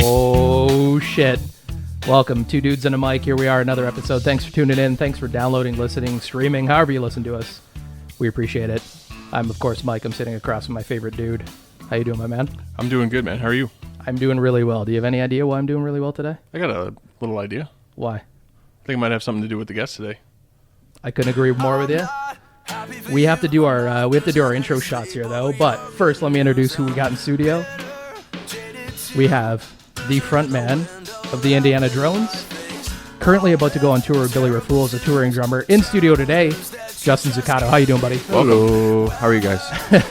Oh, shit. Welcome, Two Dudes and a Mic. Here we are, another episode. Thanks for tuning in. Thanks for downloading, listening, streaming, however you listen to us. We appreciate it. I'm, of course, Mike. I'm sitting across from my favorite dude. How you doing, my man? I'm doing good, man. How are you? I'm doing really well. Do you have any idea why I'm doing really well today? I got a little idea. Why? I think it might have something to do with the guest today. I couldn't agree more with you. We have to do our intro shots here, though. But first, let me introduce who we got in studio. We have the front man of the Indiana Drones, currently about to go on tour with Billy Raffoul as a touring drummer. In studio today, Justin Zuccato. How you doing, buddy? Hello. How are you guys?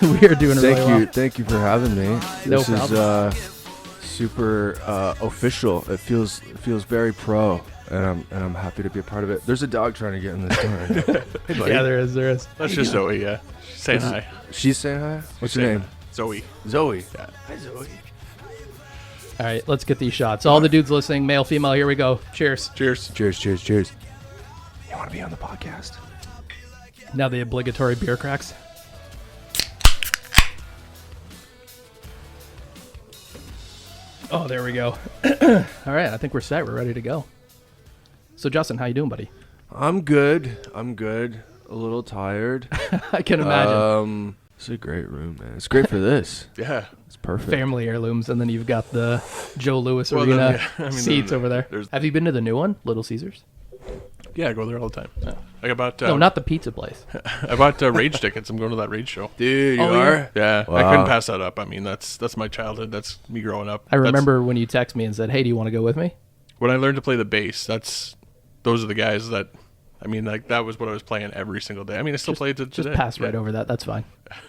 We are doing really well. Thank you for having me. No this problem. is super official. It feels very pro, and I'm happy to be a part of it. There's a dog trying to get in this door. Hey, buddy. Yeah, there is. That's just Zoe, yeah. Saying hi. She's saying hi. What's your name? Zoe. Zoe. Yeah. Hi, Zoe. All right, let's get these shots. All the dudes listening, male, female, here we go. Cheers. Cheers. Cheers, cheers, cheers. You want to be on the podcast? Now the obligatory beer cracks. Oh, there we go. All right, I think we're set. We're ready to go. So, Justin, how you doing, buddy? I'm good. A little tired. I can imagine. It's a great room, man. It's great for this. Yeah. It's perfect. Family heirlooms, and then you've got the Joe Louis Well, Arena then, yeah, I mean, seats over there. there's- Have you been to the new one, Little Caesars? Yeah, I go there all the time. I bought, No, not the pizza place. I bought Rage tickets. I'm going to that Rage show. Dude, you Oh, are? Yeah, I Wow. couldn't pass that up. I mean, that's my childhood. That's me growing up. I remember when you texted me and said, "Hey, do you want to go with me?" When I learned to play the bass, those are the guys that, I mean, like, that was what I was playing every single day. I mean, I still play it today. Just pass right Yeah. over that. That's fine.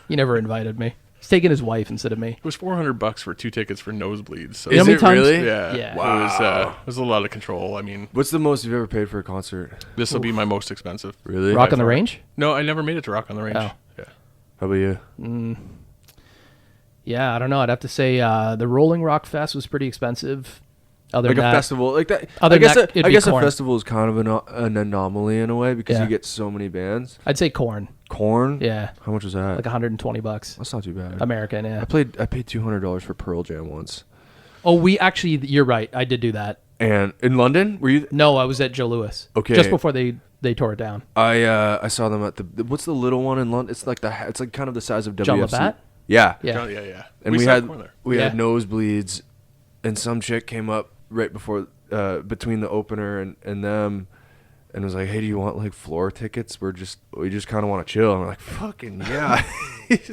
You never invited me. He's taking his wife instead of me. It was $400 for 2 tickets for nosebleeds. So You know how many it times- really? Yeah. Yeah. Wow. It was a lot of control. I mean, What's the most you've ever paid for a concert? this will be my most expensive. Really? Rock on the far. Range? No, I never made it to Rock on the Range. Oh. Yeah. How about you? Yeah, I don't know. I'd have to say the Rolling Rock Fest was pretty expensive. Other Like than a that, festival, like that. Other I guess, than that, it'd I be guess a Korn. festival is kind of an anomaly in a way because Yeah. you get so many bands. I'd say Korn. Korn. Yeah, How much was that? like $120. That's not too bad. American, yeah. I paid $200 for Pearl Jam once. Oh, you're right. I did do that. And in London, were you? No, I was at Joe Louis. Okay. Just before they tore it down. I saw them at the what's the little one in London? It's like it's like kind of the size of WFC. John Labatt? Yeah. Yeah. Yeah. And we sat had corner. we had Yeah. nosebleeds, and some chick came up right before between the opener and them, and was like, "Hey, do you want like floor tickets? We just kind of want to chill." And we're like, "Fucking yeah!"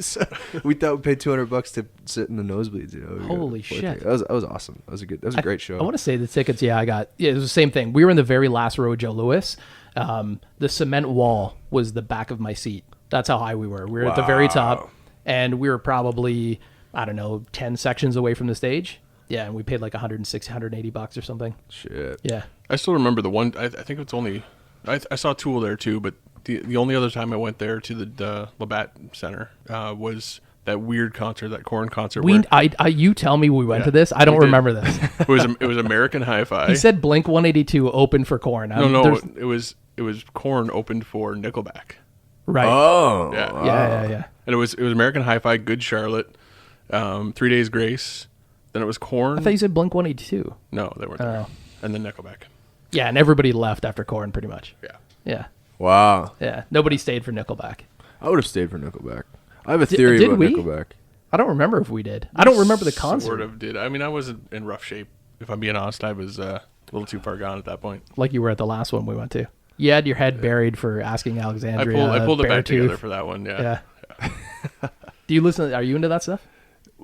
So we thought we paid $200 to sit in the nosebleeds. You know, we got Holy floor shit. ticket. That was awesome. That was a great show. I want to say the tickets, I got. Yeah, it was the same thing. We were in the very last row of Joe Louis. The cement wall was the back of my seat. That's how high we were. We were at the very top, and we were probably, I don't know, 10 sections away from the stage. Yeah, and we paid like $160, $180 or something. Shit. Yeah. I still remember the one. I think it's only. I saw Tool there too, but the only other time I went there to the Labatt Center was that weird concert, that Korn concert. You tell me we went Yeah, to this. I don't we did. remember this. it was American Hi-Fi. He said Blink 182 open for Korn. no, it was Korn opened for Nickelback. Right. Oh. Yeah. wow. Yeah. And it was American Hi-Fi, Good Charlotte, 3 Days Grace. Then it was Korn. I thought you said Blink 182. No, they weren't there. Oh. And then Nickelback. Yeah, and everybody left after Korn pretty much. Yeah. Yeah. Wow. Yeah. Nobody stayed for Nickelback. I would have stayed for Nickelback. I have a theory did about we? Nickelback. I don't remember if we did. I don't remember the concert. Sort of did. I mean, I wasn't in rough shape. If I'm being honest, I was a little too far gone at that point. Like you were at the last one we went to. You had your head buried for asking Alexandria. I pulled it back Beartooth. together for that one. Yeah. Yeah. Do you listen? Are you into that stuff?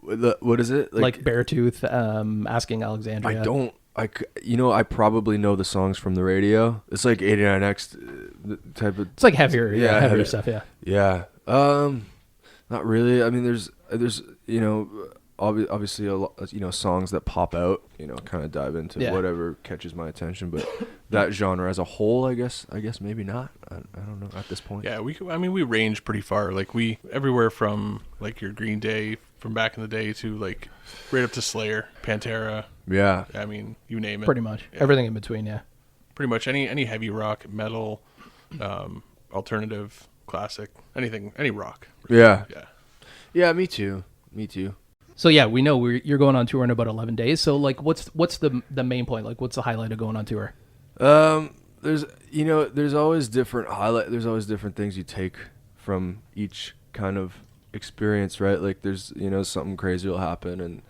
What is it? Like Beartooth, asking Alexandria. I probably know the songs from the radio. It's like 89X type of. It's like heavier, Yeah, heavier heavy. stuff. Yeah. Yeah. Not really. I mean, there's obviously a lot, songs that pop out, kind of dive into whatever catches my attention, but that genre as a whole, I guess maybe not. I don't know at this point. Yeah, we range pretty far. Like everywhere from like your Green Day from back in the day to like right up to Slayer, Pantera. Yeah. I mean, you name it. Pretty much Yeah. everything in between. Yeah. pretty much any heavy rock, metal, alternative, classic, any rock. Yeah. Yeah. Yeah, me too. Me too. So yeah, we know you're going on tour in about 11 days. So like, what's the main point? Like, what's the highlight of going on tour? There's always different highlight. There's always different things you take from each kind of experience, right? Like there's, something crazy will happen and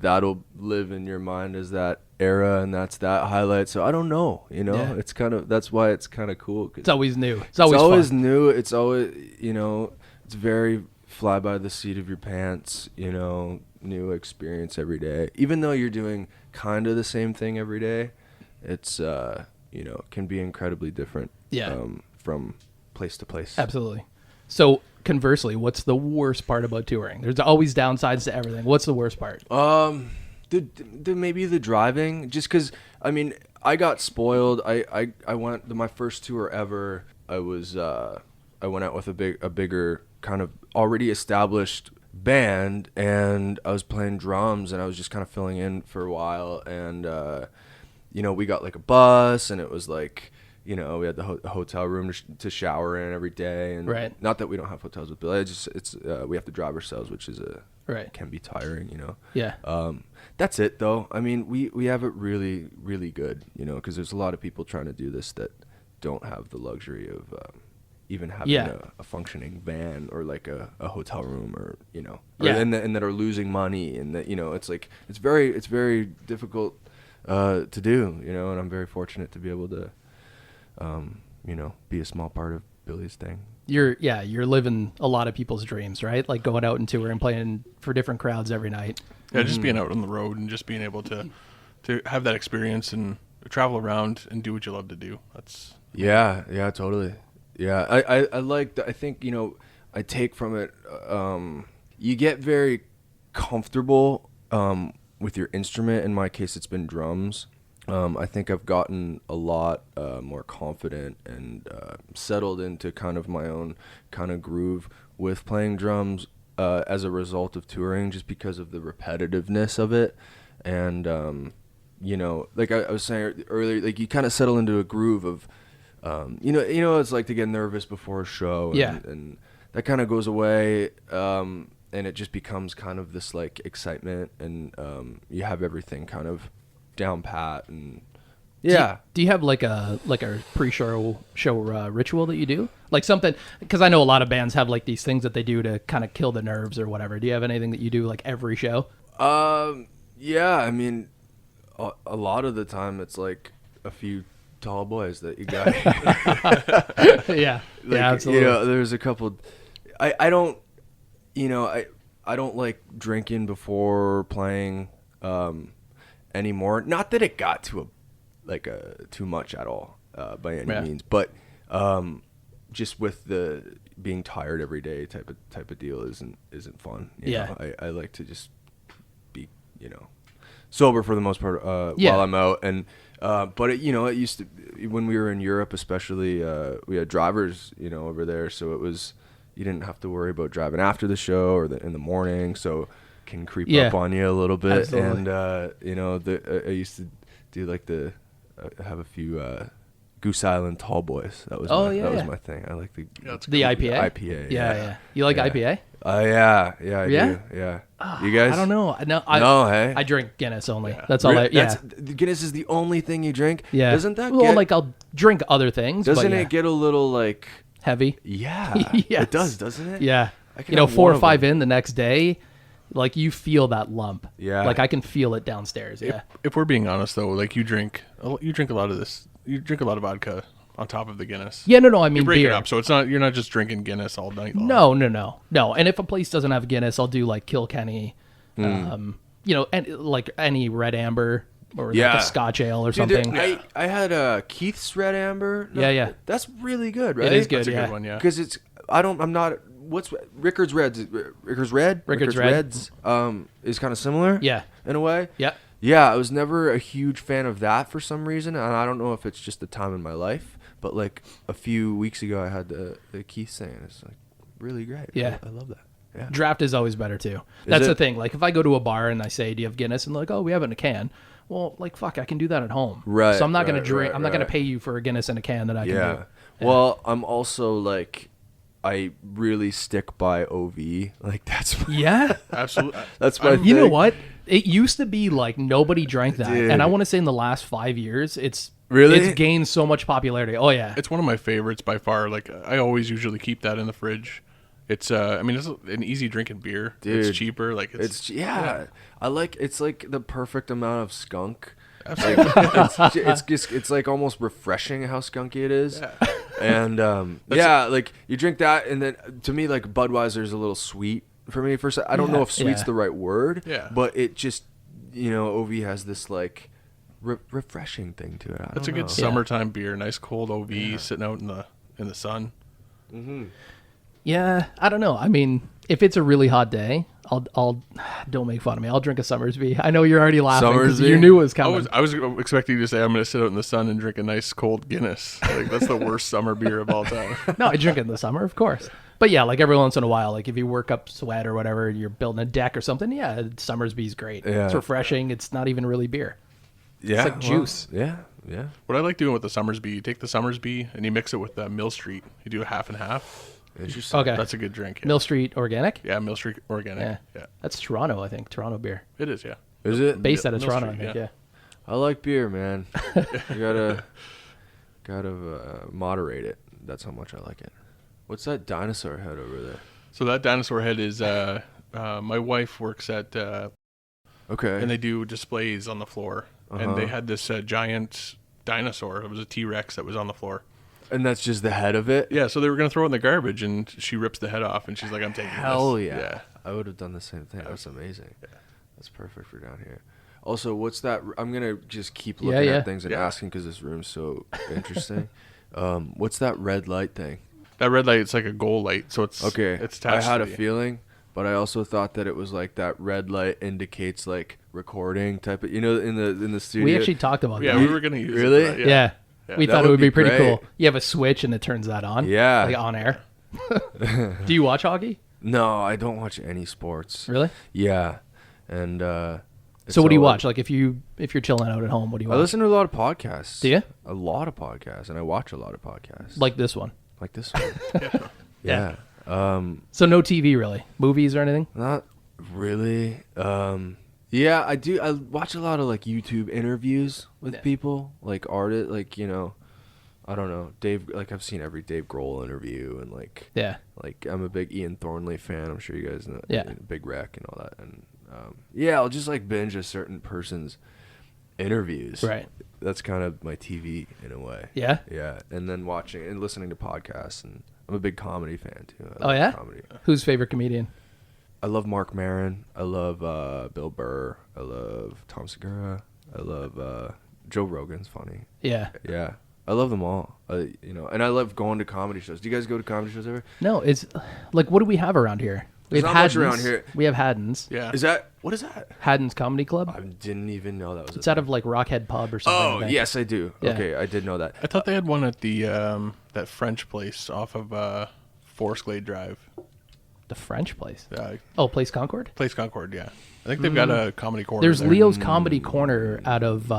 that'll live in your mind as that era, and that's that highlight. So I don't know, Yeah. it's kind of, that's why it's kind of cool. 'Cause It's always new. it's always fun. new. It's always, it's very fly by the seat of your pants, new experience every day. Even though you're doing kind of the same thing every day, it's, can be incredibly different from place to place. Absolutely. So conversely, what's the worst part about touring? There's always downsides to everything. What's the worst part? Maybe the driving, just because, I got spoiled. I went, my first tour ever, I went out with a bigger kind of already established band, and I was playing drums, and I was just kind of filling in for a while, and we got like a bus, and it was like, we had the hotel room to shower in every day, and Right. not that we don't have hotels with Billy, we have to drive ourselves, which is Right. can be tiring, Yeah. That's it though. We have it really, really good, because there's a lot of people trying to do this that don't have the luxury of even having a functioning van or like a hotel room, or and that are losing money, and that it's like it's very difficult to do, and I'm very fortunate to be able to be a small part of Billy's thing. You're living a lot of people's dreams, right? Like going out and touring, playing for different crowds every night. Yeah, just being out on the road and just being able to have that experience and travel around and do what you love to do. That's Yeah, totally. Yeah, I like that. I think, I take from it, you get very comfortable with your instrument. In my case, it's been drums. I think I've gotten a lot more confident and settled into kind of my own kind of groove with playing drums as a result of touring, just because of the repetitiveness of it. And, like I was saying earlier, like you kind of settle into a groove of, it's like to get nervous before a show, and that kind of goes away, and it just becomes kind of this like excitement, and you have everything kind of down pat, and Do you have like a pre-show ritual that you do? Like something, because I know a lot of bands have like these things that they do to kind of kill the nerves or whatever. Do you have anything that you do like every show? Yeah, a lot of the time it's like a few tall boys that you got. Yeah, like, absolutely. There's a couple. I don't like drinking before playing anymore. Not that it got to too much at all by any means, but just with the being tired every day type of deal isn't fun. You know? I like to just be sober for the most part while I'm out, and but it used to, when we were in Europe especially, we had drivers over there, so it was, you didn't have to worry about driving after the show or in the morning, so it can creep up on you a little bit. Absolutely. And I used to do like have a few Goose Island tall boys. That was my thing. I like the IPA. IPA. Yeah. You like IPA? Yeah, I do. Yeah. You guys? I don't know. Hey. I drink Guinness only. That's all. Guinness is the only thing you drink. Yeah. Doesn't that I'll drink other things. Doesn't it get a little like heavy? Yeah. Yes. It does, doesn't it? Yeah. 4 or 5 in the next day, like you feel that lump. Yeah. Like I can feel it downstairs. Yeah. If we're being honest though, like you drink a lot of this. You drink a lot of vodka on top of the Guinness. Yeah, no. I mean, you break beer. it up, so you're not just drinking Guinness all night long. No. And if a place doesn't have Guinness, I'll do like Kilkenny, and like any red amber or like a Scotch ale or something. I had Keith's red amber. Yeah. That's really good, right? It is good. That's a good one, yeah. Because what's Rickard's Reds? Rickard's Reds is kind of similar. Yeah. In a way. Yeah. Yeah, I was never a huge fan of that for some reason, and I don't know if it's just the time in my life, but like a few weeks ago I had the Keith thing, and it's like really great. Yeah. I love that. Yeah. Draft is always better too. That's the thing. Like if I go to a bar and I say, "Do you have Guinness?" and they're like, "Oh, we have it in a can." Well, like, fuck, I can do that at home. Right, So I'm not gonna right, drink. right, I'm not gonna right. pay you for a Guinness and a can that I can do. Yeah. Well, I'm also like, I really stick by OV. Like that's my, Yeah. Absolutely. that's my. You know thing. what? It used to be like nobody drank that, Dude. and I want to say in the last 5 years, it's gained so much popularity. Oh yeah. It's one of my favorites by far. Like I always usually keep that in the fridge. It's I mean, it's an easy drinking beer. Dude, it's cheaper. Like It's I like it's like the perfect amount of skunk. absolutely. Like, it's just it's like almost refreshing how skunky it is. Yeah. And like you drink that, and then to me, like Budweiser's a little sweet for me. First, I don't know if sweet's Yeah. the right word. Yeah. But it just, OV has this like refreshing thing to it. I That's a don't good know. summertime beer. Nice cold OV sitting out in the sun. Yeah, I don't know. I mean, if it's a really hot day, I'll don't make fun of me. I'll drink a Summersby. I know you're already laughing because Summersby? you knew it was coming. I was expecting you to say I'm going to sit out in the sun and drink a nice cold Guinness. Like that's the worst summer beer of all time. No, I drink it in the summer, of course. But yeah, like every once in a while, like if you work up sweat or whatever, you're building a deck or something. Yeah, Summersby's great. Yeah. It's refreshing. It's not even really beer. Yeah, like juice. Yeah. What I like doing with the Summersby, you take the Summersby and you mix it with Mill Street. You do a half and half. Interesting. Okay. That's a good drink. Yeah. Mill Street Organic. Yeah, Mill Street Organic. Yeah. That's Toronto, I think. Toronto beer. It is, yeah. Is it? Based out of Mill Toronto, Street, I think. yeah. Yeah. I like beer, man. You gotta moderate it. That's how much I like it. What's that dinosaur head over there? So that dinosaur head is my wife works at Okay. and they do displays on the floor. And they had this giant dinosaur. It was a T-Rex that was on the floor. And that's just the head of it? Yeah, so they were going to throw it in the garbage, and she rips the head off, and she's like, I'm taking Hell this. yeah. I would have done the same thing. That's amazing. That's perfect for down here. Also, what's that? I'm going to just keep looking at things and asking because this room's so interesting. What's that red light thing? That red light, it's like a goal light, so it's Okay. It's I attached had to a the- feeling, but I also thought that it was like that red light indicates like recording type of, in the studio. We actually talked about Yeah, that. we were going to use Really? it. for that, Yeah. We That thought it would would be be pretty great. cool. You have a switch and it turns that on. Yeah. Like on air. Do you watch hockey? No, I don't watch any sports. Really? Yeah. And So what do you watch? Like if you're chilling out at home, what do you I watch? listen to a lot of podcasts. Do you? A lot of podcasts, and I watch a lot of podcasts. Like this one. Like this one. Yeah. Yeah. So no TV really. Movies or anything? Not really. Yeah, I do. I watch a lot of like YouTube interviews with people, like artists, like I don't know, Dave. Like I've seen every Dave Grohl interview, and like I'm a big Ian Thornley fan. I'm sure you guys know. Yeah. Big Wreck and all that, and I'll just like binge a certain person's interviews. Right. That's kind of my TV in a way. Yeah? Yeah, and then watching and listening to podcasts, and I'm a big comedy fan too. I Oh love yeah? comedy. Who's favorite comedian? I love Mark Maron. I love Bill Burr. I love Tom Segura. I love Joe Rogan's funny. Yeah. Yeah, I love them all. And I love going to comedy shows. Do you guys go to comedy shows ever? No, it's like what do we have around here? We There's have not much Haddon's. around here. We have Haddon's. Yeah. What is that? Haddon's Comedy Club. I didn't even know that was. It's out of like Rockhead Pub or something. Oh I think. yes, I do. Yeah. Okay, I did know that. I thought they had one at the that French place off of Forest Glade Drive. The French place. Yeah, Oh, Place Concord? Place Concord, yeah. I think they've got a comedy corner There's there. Leo's Comedy Corner out of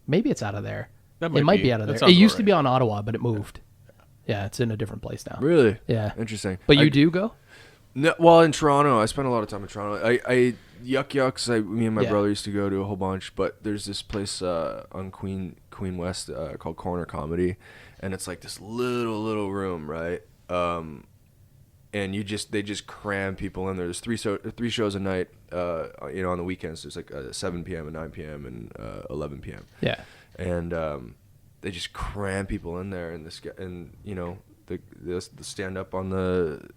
maybe it's out of there. That It might be out of that there. sounds It used about to be right. on Ottawa, but it moved. Yeah, it's in a different place now. Really? Yeah. Interesting. But you do go? No, well, in Toronto, I spent a lot of time in Toronto. I Yuck Yucks. Me and my Yeah. brother used to go to a whole bunch. But there's this place on Queen West called Corner Comedy, and it's like this little room, right? And they just cram people in there. There's three shows a night. On the weekends there's like 7 p.m. and 9 p.m. and 11 p.m. Yeah. And they just cram people in there, and the stand up on the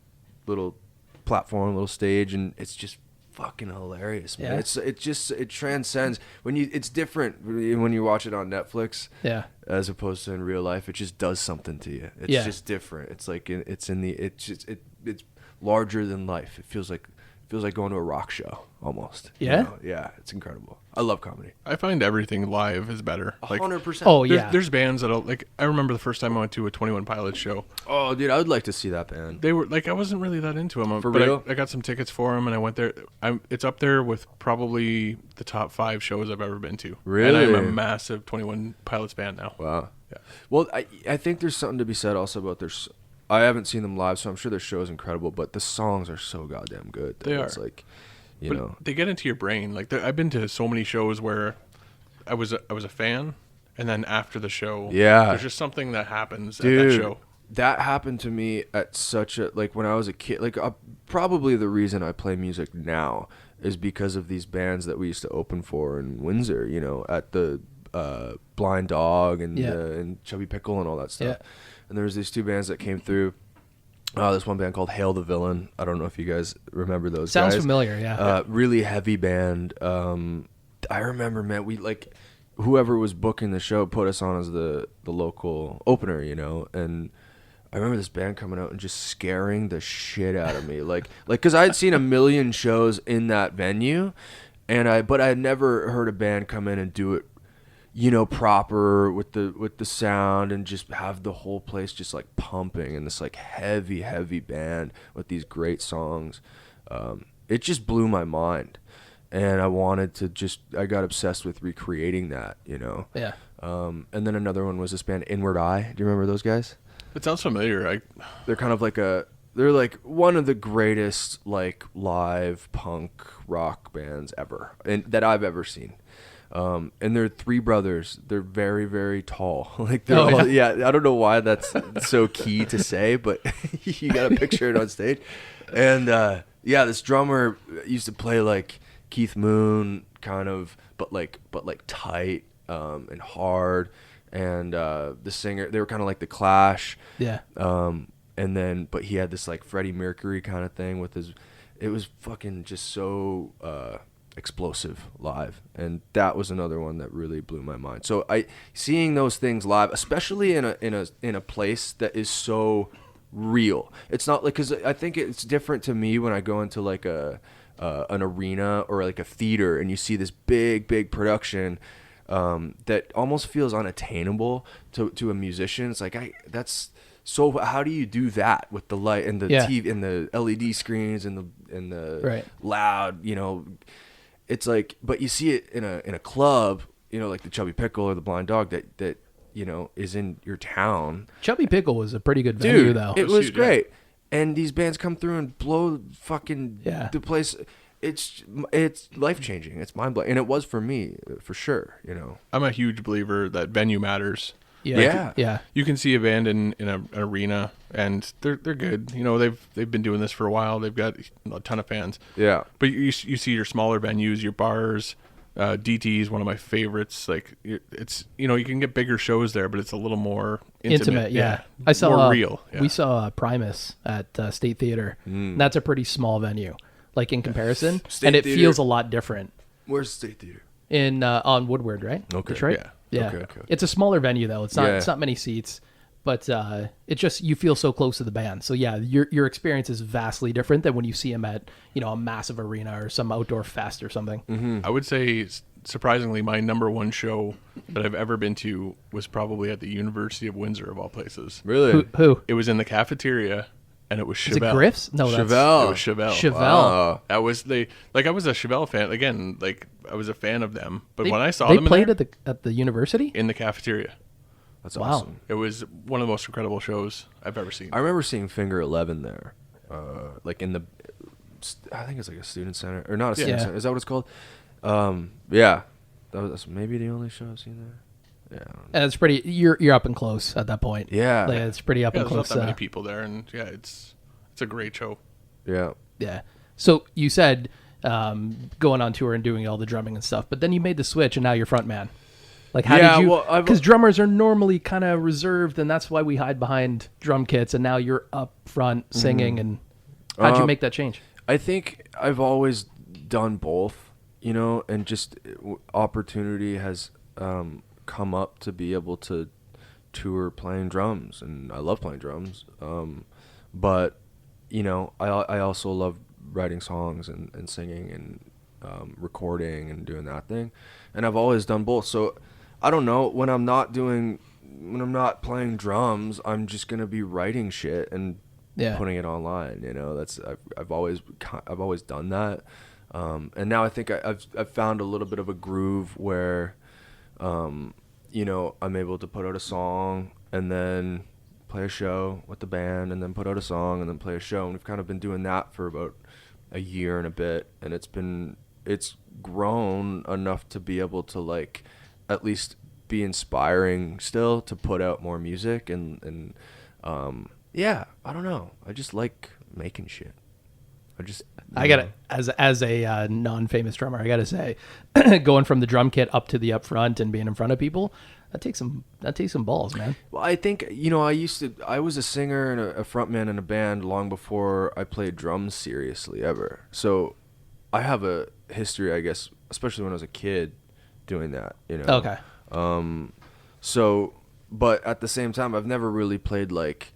little platform, little stage, and it's just fucking hilarious, man. Yeah. It transcends it's different when you watch it on Netflix, Yeah. as opposed to in real life. It just does something to you. It's just different. It's like it's larger than life. It feels like feels like going to a rock show almost. Yeah? You know? Yeah, it's incredible. I love comedy. I find everything live is better. Like, 100%. Oh there's, yeah. there's bands that like. I remember the first time I went to a 21 Pilots show. Oh, dude, I would like to see that band. They were like, I wasn't really that into them. For but real? I got some tickets for them, and I went there. It's up there with probably the top 5 shows I've ever been to. Really? And I'm a massive 21 Pilots fan now. Wow. Yeah. Well, I think there's something to be said also about I haven't seen them live, so I'm sure their show is incredible, but the songs are so goddamn good. They It's are. like, you But know. they get into your brain. Like I've been to so many shows where I was a fan, and then after the show, Yeah. there's just something that happens at Dude, that show. that happened to me at like when I was a kid. Like probably the reason I play music now is because of these bands that we used to open for in Windsor, you know, at the Blind Dog and and Chubby Pickle and all that stuff. Yeah. And there was these 2 bands that came through. This one band called Hail the Villain. I don't know if you guys remember those Sounds guys. familiar. Yeah. Really heavy band. I remember, man, we like whoever was booking the show put us on as the local opener, you know, and I remember this band coming out and just scaring the shit out of me, like because I had seen a million shows in that venue, but I had never heard a band come in and do it, you know, proper with the sound and just have the whole place just like pumping and this like heavy band with these great songs. It just blew my mind. And I got obsessed with recreating that, you know? Yeah. And then another one was this band Inward Eye. Do you remember those guys? It sounds familiar. They're kind of like they're like one of the greatest like live punk rock bands ever and that I've ever seen. And they're 3 brothers. They're very, very tall. Like they're Oh, yeah. I don't know why that's so key to say, but you got to picture it on stage. And this drummer used to play like Keith Moon kind of, but like tight and hard. And the singer, they were kind of like the Clash. Yeah. But he had this like Freddie Mercury kind of thing with it was fucking just so explosive live, and that was another one that really blew my mind. So seeing those things live, especially in a place that is so real. It's not like, because I think it's different to me when I go into like an arena or like a theater and you see this big production that almost feels unattainable to a musician. It's like so how do you do that with the light and the TV and the LED screens and the Right. loud, you know? It's like, but you see it in a club, you know, like the Chubby Pickle or the Blind Dog that you know is in your town. Chubby Pickle was a pretty good venue, Dude, though. it was huge, great. And these bands come through and blow fucking the place. It's life changing. It's mind blowing, and it was for me for sure. You know, I'm a huge believer that venue matters. Yeah. You can see a band in an arena, and they're good. You know, they've been doing this for a while. They've got a ton of fans. Yeah. But you see your smaller venues, your bars. DT is one of my favorites. Like it's, you know, you can get bigger shows there, but it's a little more intimate. Yeah. I saw more real. Yeah. We saw Primus at State Theater. And that's a pretty small venue, like in comparison, State and it Theater. feels a lot different. Where's the State Theater? In on Woodward, right? Okay. Detroit. Yeah. Okay. It's a smaller venue though. It's not many seats, but it just, you feel so close to the band. So yeah, your experience is vastly different than when you see them at, you know, a massive arena or some outdoor fest or something. Mm-hmm. I would say, surprisingly, my number one show that I've ever been to was probably at the University of Windsor, of all places. Really? Who? It was in the cafeteria, and it was Is it Chevelle. Griff's? No, that's Chevelle. It was Chevelle. Chevelle. Wow. I was I was a Chevelle fan again. Like I was a fan of them, but They- when I saw they them played in there, at the university. in the cafeteria, That's Wow. awesome. it was one of the most incredible shows I've ever seen. I remember seeing Finger 11 there, like in the, I think it's like a student center or not a student Yeah. center. Is that what it's called? Yeah, that's maybe the only show I've seen there. Yeah. I don't know. And it's pretty. You're up and close at that point. Yeah. Like, it's pretty up Yeah, and there's not close. that many people there, and yeah, it's a great show. Yeah. Yeah. So you said going on tour and doing all the drumming and stuff, but then you made the switch and now you're front man. Like, how Yeah, did you? well, Because drummers are normally kind of reserved, and that's why we hide behind drum kits. And now you're up front singing. And how'd you make that change? I think I've always done both, you know, and just opportunity has come up to be able to tour playing drums, and I love playing drums. But you know, I also love writing songs and singing and recording and doing that thing, and I've always done both. So I don't know, when I'm not playing drums, I'm just gonna be writing shit and putting it online. That's I've always done that, and now I think I've found a little bit of a groove where I'm able to put out a song and then play a show with the band, and then put out a song and then play a show, and we've kind of been doing that for about a year and a bit, and it's grown enough to be able to like at least be inspiring still to put out more music, and I don't know, I just like making shit. I gotta, as a non-famous drummer, I gotta say, going from the drum kit up to the up front and being in front of people, that takes some balls, man. Well, I think I was a singer and a frontman in a band long before I played drums seriously ever. So I have a history, I guess, especially when I was a kid, doing that. Okay. So, but at the same time, I've never really played like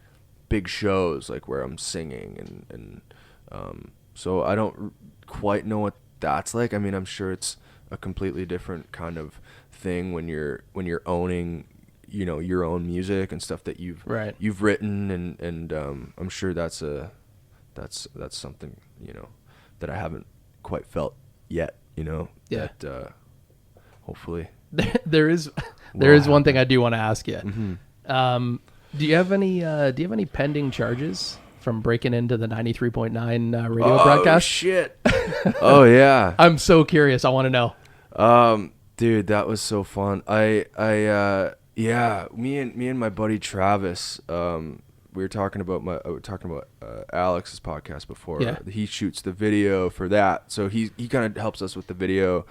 big shows like where I'm singing and so I don't quite know what that's like. I mean, I'm sure it's a completely different kind of thing when you're owning, your own music and stuff that you've written, and I'm sure that's something, that I haven't quite felt yet, that hopefully there is one thing I do want to ask you. Mm-hmm. Do you have any pending charges from breaking into the 93.9 radio broadcast? Oh shit. Oh yeah. I'm so curious. I want to know. Dude, that was so fun. Me and my buddy Travis, we were talking about Alex's podcast before. Yeah. He shoots the video for that, so he kind of helps us with the video,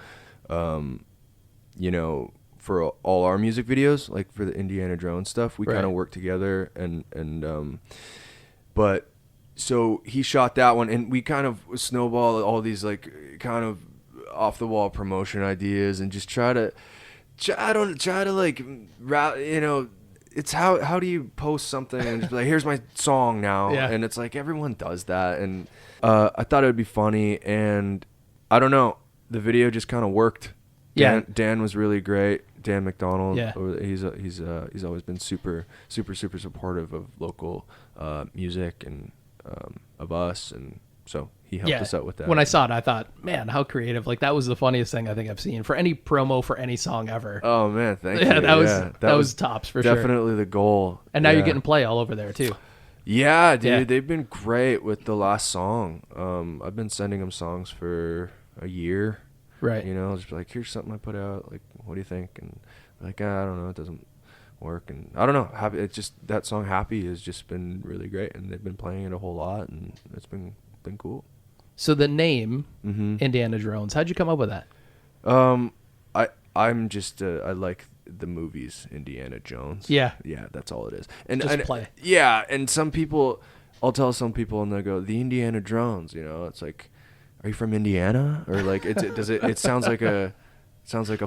for all our music videos, like for the Indiana Jones stuff. We kind of work together, but so he shot that one, and we kind of snowball all these like kind of off the wall promotion ideas, and just try to like, it's how do you post something and just be like, here's my song now, and it's like everyone does that, and I thought it would be funny, and I don't know, the video just kind of worked. Dan was really great. Dan McDonald. Yeah. He's always been super supportive of local music and of us, and so he helped us out with that. When I saw it, I thought, man, how creative! Like, that was the funniest thing I think I've seen for any promo for any song ever. Oh man, thank you. That was tops for sure. Definitely the goal. And now you're getting play all over there too. Yeah, dude, they've been great with the last song. I've been sending them songs for a year. Right. Just be like, here's something I put out. Like, what do you think? And like, I don't know, it doesn't work. And I don't know. Happy. It's just that song "Happy" has just been really great, and they've been playing it a whole lot, and it's been cool. So the name Indiana Jones, how'd you come up with that? I'm just I like the movies Indiana Jones. Yeah, that's all it is. And just play. Yeah, and some people, I'll tell some people, and they'll go, the Indiana Jones. It's like, are you from Indiana? Or like, it sounds like a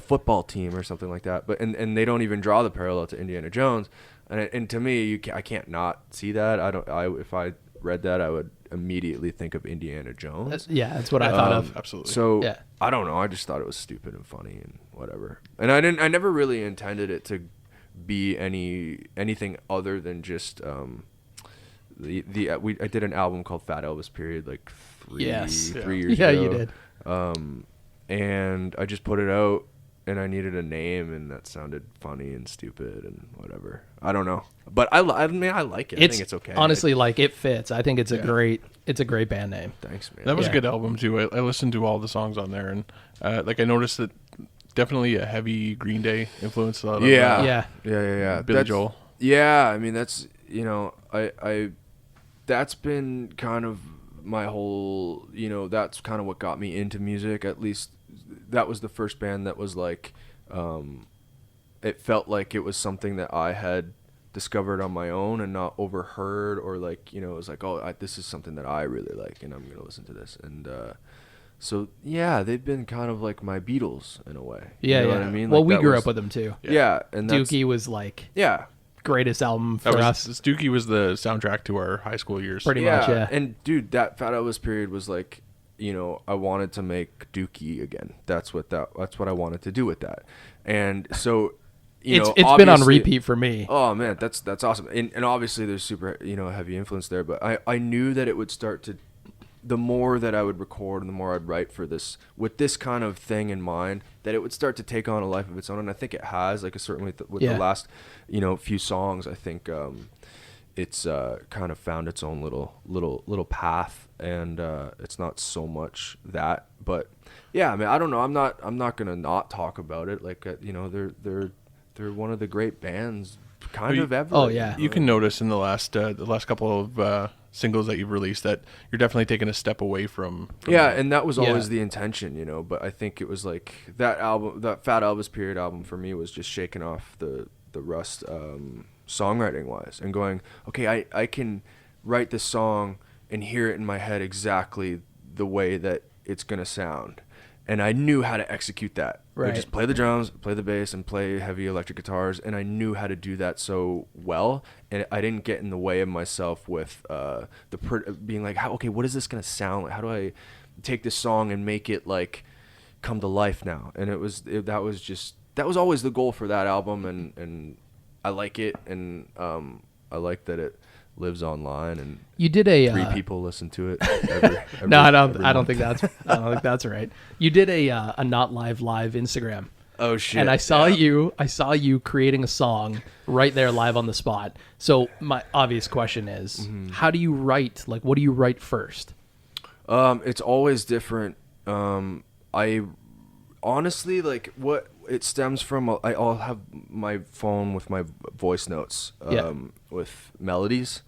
football team or something like that. But and they don't even draw the parallel to Indiana Jones. And to me, I can't not see that. If I read that, I would immediately think of Indiana Jones. That's what I thought of. Absolutely. So I don't know. I just thought it was stupid and funny and whatever. And I never really intended it to be anything other than just I did an album called Fat Elvis Period like 3 years ago. Yeah, you did. And I just put it out, and I needed a name, and that sounded funny and stupid and whatever. I don't know, but I mean I like it. I think it's okay. Honestly, like, it fits. I think it's a great band name. Thanks, man. That was a good album too. I listened to all the songs on there, and I noticed that definitely a heavy Green Day influence. Yeah. Billy Joel. Yeah, I mean that's I that's been kind of my whole, that's kind of what got me into music. At least that was the first band that was like, it felt like it was something that I had discovered on my own and not overheard, or like, it was like, this is something that I really like, and I'm going to listen to this. And so, yeah, they've been kind of like my Beatles in a way. Yeah, you know what I mean? Well, like, we grew up with them too. Yeah. And Dookie was like... Yeah. greatest album for us. Dookie was the soundtrack to our high school years. Pretty much, yeah. And dude, that Fat Elvis period was like, you know, I wanted to make Dookie again. That's what I wanted to do with that. And so, it's been on repeat for me. Oh man, that's awesome. And obviously there's super, you know, heavy influence there, but I knew that it would start to, the more that I would record and the more I'd write for this, with this kind of thing in mind, that it would start to take on a life of its own. And I think it has, like, certainly with the last, you know, few songs, I think it's kind of found its own little path, and it's not so much that, but yeah, I mean, I don't know, I'm not gonna not talk about it. Like, you know, they're one of the great bands kind of ever. Oh yeah, you can notice in the last couple of singles that you've released that you're definitely taking a step away from that. And that was always the intention, you know, but I think it was like that album, that Fat Elvis period album for me was just shaking off the rust songwriting wise and going, okay, I can write this song and hear it in my head exactly the way that it's gonna sound, and I knew how to execute that. Right. I just play the drums, play the bass, and play heavy electric guitars, and I knew how to do that so well, and I didn't get in the way of myself with being like, okay, what is this gonna sound like? How do I take this song and make it like come to life now? And that was always the goal for that album, and I like it, and I like that it lives online, and you did a 3 people listen to it. Every no, I don't month. think that's right. You did a not live Instagram. Oh shit! And I saw you creating a song right there live on the spot. So my obvious question is, how do you write? Like, what do you write first? It's always different. I honestly, like, what it stems from, I'll have my phone with my voice notes, with melodies,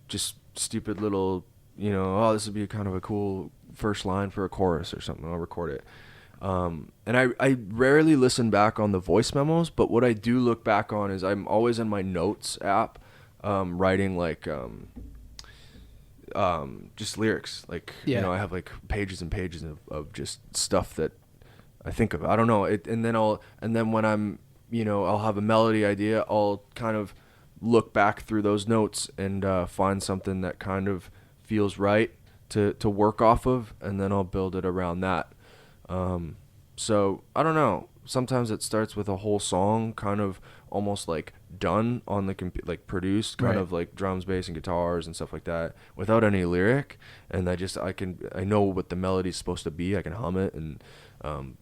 just stupid little, you know, oh, this would be kind of a cool first line for a chorus or something. I'll record it. And I rarely listen back on the voice memos, but what I do look back on is I'm always in my notes app, writing like, just lyrics. Like, you know, I have like pages and pages of just stuff that I think of. I don't know. And then when I'm, you know, I'll have a melody idea, I'll kind of look back through those notes and find something that kind of feels right to work off of, and then I'll build it around that. So I don't know. Sometimes it starts with a whole song kind of almost like done on the like produced, kind of like drums, bass, and guitars and stuff like that, without any lyric, and I know what the melody's supposed to be. I can hum it, and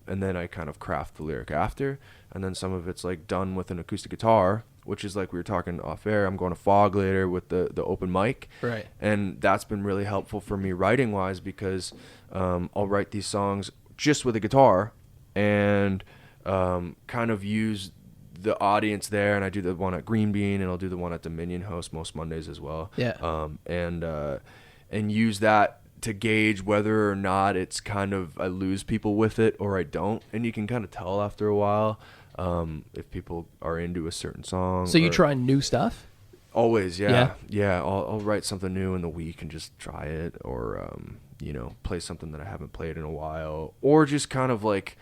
then I kind of craft the lyric after, and then some of it's like done with an acoustic guitar, which is like we were talking off air. I'm going to Fog later with the open mic, right? And that's been really helpful for me writing wise, because I'll write these songs just with a guitar and kind of use the audience there, and I do the one at Green Bean, and I'll do the one at Dominion House most Mondays as well. And use that to gauge whether or not it's kind of I lose people with it or I don't, and you can kind of tell after a while if people are into a certain song. So you try new stuff? Always, yeah. I'll write something new in the week and just try it, or you know, play something that I haven't played in a while, or just kind of like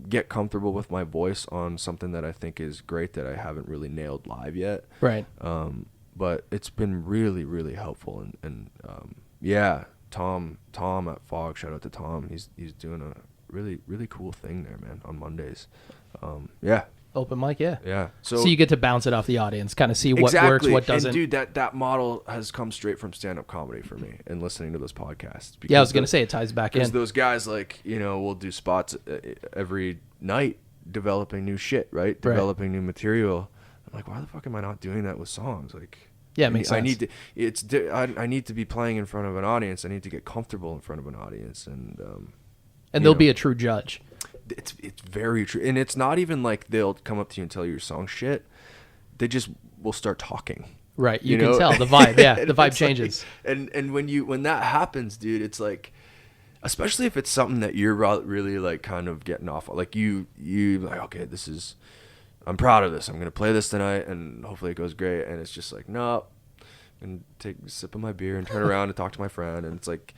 get comfortable with my voice on something that I think is great that I haven't really nailed live yet. Right. But it's been really, really helpful, and yeah. Tom at Fog, shout out to Tom. He's doing a really, really cool thing there, man, on Mondays. Open mic, yeah. So you get to bounce it off the audience, kind of see what works, what doesn't. And dude, that model has come straight from stand-up comedy for me, and listening to those podcasts. Yeah, I was gonna say it ties back in. Because those guys, like, you know, will do spots every night, developing new shit, right? Developing new material. I'm like, why the fuck am I not doing that with songs? Like, yeah, it makes sense. I need to be playing in front of an audience. I need to get comfortable in front of an audience, and they'll be a true judge. It's very true, and it's not even like they'll come up to you and tell you your song shit. They just will start talking. Right, you can tell the vibe. Yeah, the vibe changes. Like, and when that happens, dude, it's like, especially if it's something that you're really like kind of getting off, like you like, okay, I'm proud of this. I'm gonna play this tonight, and hopefully it goes great. And it's just like, no, and take a sip of my beer and turn around and talk to my friend, and it's like,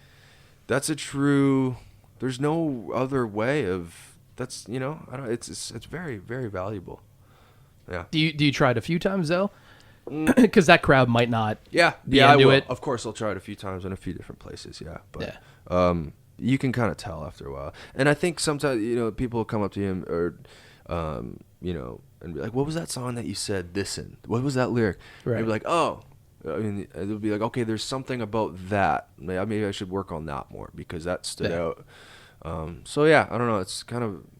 that's a true. There's no other way of. That's, you know, it's very, very valuable. Yeah. Do you try it a few times though? Because that crowd might not. Yeah, be I into will. it. Of course, I'll try it a few times in a few different places. Yeah, but Yeah. you can kind of tell after a while. And I think sometimes people come up to him or and be like, "What was that song that you said this in? What was that lyric?" Right. And be like, "Oh." I mean, it'll be like, okay, there's something about that. Maybe I should work on that more because that stood out. So yeah, I don't know.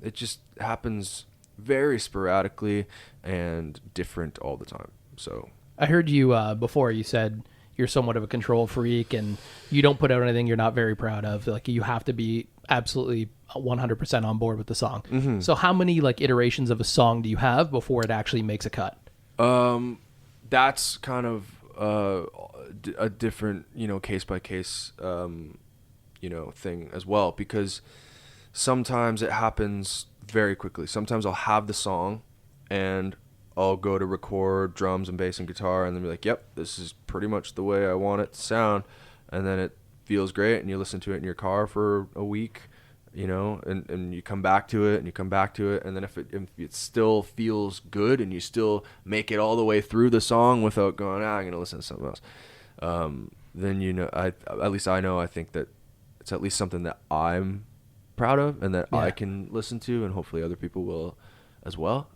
It just happens very sporadically and different all the time. So I heard you before. You said you're somewhat of a control freak, and you don't put out anything you're not very proud of. Like you have to be absolutely 100% on board with the song. Mm-hmm. So how many like iterations of a song do you have before it actually makes a cut? That's kind of a different, case by case, thing as well, because sometimes it happens very quickly. Sometimes I'll have the song and I'll go to record drums and bass and guitar and then be like, yep, this is pretty much the way I want it to sound. And then it feels great and you listen to it in your car for a week, and you come back to it and you come back to it. And then if it still feels good and you still make it all the way through the song without going, I'm going to listen to something else. Then, I think that it's at least something that I'm proud of and that I can listen to, and hopefully other people will as well.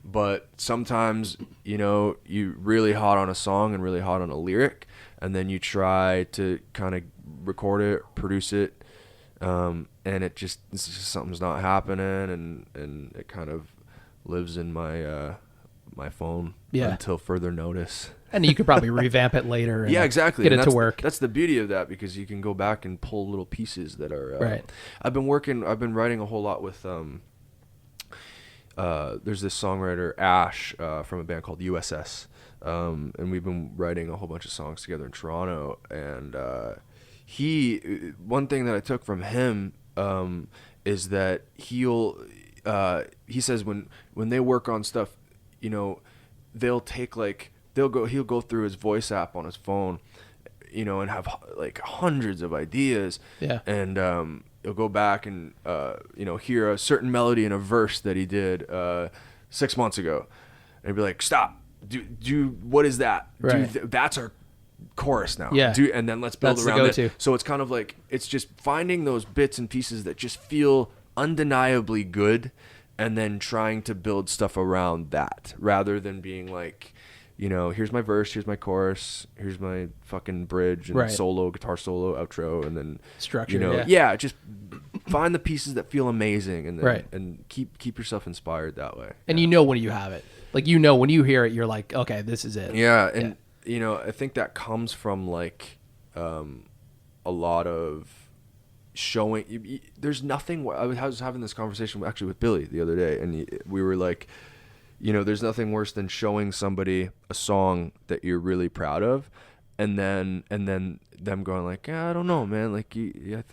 But sometimes, you're really hot on a song and really hot on a lyric, and then you try to kind of record it, produce it, and it's just something's not happening, and it kind of lives in my my phone until further notice. And you could probably revamp it later. And exactly. Get and it to work. That's the beauty of that, because you can go back and pull little pieces that are. Right. I've been writing a whole lot with. There's this songwriter Ash from a band called USS, and we've been writing a whole bunch of songs together in Toronto. And one thing that I took from him is that he says when they work on stuff, he'll go through his voice app on his phone, and have like hundreds of ideas. Yeah. And he'll go back and hear a certain melody in a verse that he did 6 months ago, and he'd be like, "Stop! Do what is that? Right. That's our chorus now. Yeah. And then let's build around it." So it's kind of like it's just finding those bits and pieces that just feel undeniably good, and then trying to build stuff around that, rather than being like, here's my verse, here's my chorus, here's my fucking bridge and solo, guitar solo, outro, and then structure. Just find the pieces that feel amazing, and then, and keep yourself inspired that way. And when you have it, like when you hear it, you're like, okay, this is it. Yeah, and I think that comes from like a lot of showing. There's nothing. I was having this conversation actually with Billy the other day, and we were like, there's nothing worse than showing somebody a song that you're really proud of, and then them going like, I don't know, man, like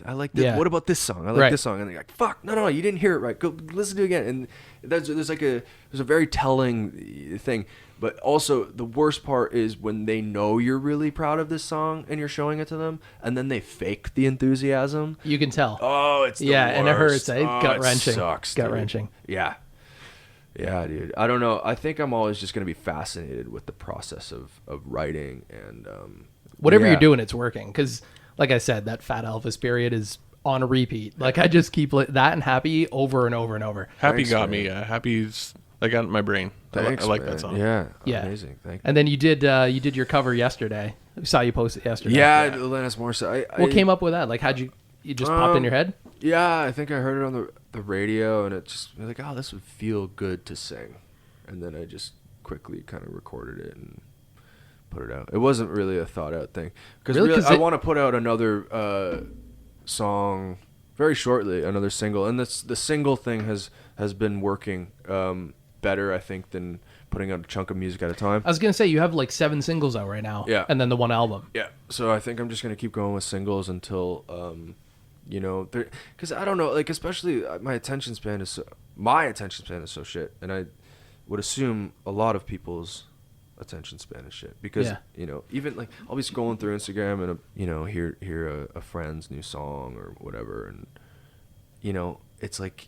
I like this. What about this song? I like this song, and they're like, fuck, no, you didn't hear it right. Go listen to it again. And there's a very telling thing. But also the worst part is when they know you're really proud of this song and you're showing it to them, and then they fake the enthusiasm. You can tell. Oh, it's the worst. And it hurts. Gut-wrenching. It sucks. Gut-wrenching. Yeah. Yeah, dude. I don't know. I think I'm always just going to be fascinated with the process of writing and whatever you're doing, it's working. Because, like I said, that Fat Elvis period is on a repeat. Like I just keep that and Happy over and over and over. Happy got me. Happy's I got it in my brain. Thanks, I like man. that song. Yeah. Amazing. Thank you. And then you did your cover yesterday. I saw you post it yesterday. Yeah. Alanis Morissette. What came up with that? Like, you just popped in your head? Yeah, I think I heard it on the radio, and it just was like, oh, this would feel good to sing. And then I just quickly kind of recorded it and put it out. It wasn't really a thought out thing. Because really, I want to put out another song very shortly, another single. And the single thing has been working better, I think, than putting out a chunk of music at a time. I was going to say, you have like 7 singles out right now. Yeah. And then the one album. Yeah. So I think I'm just going to keep going with singles until, because I don't know, like, especially my attention span is so shit. And I would assume a lot of people's attention span is shit. Because, even like, I'll be scrolling through Instagram and, hear a friend's new song or whatever. And, it's like,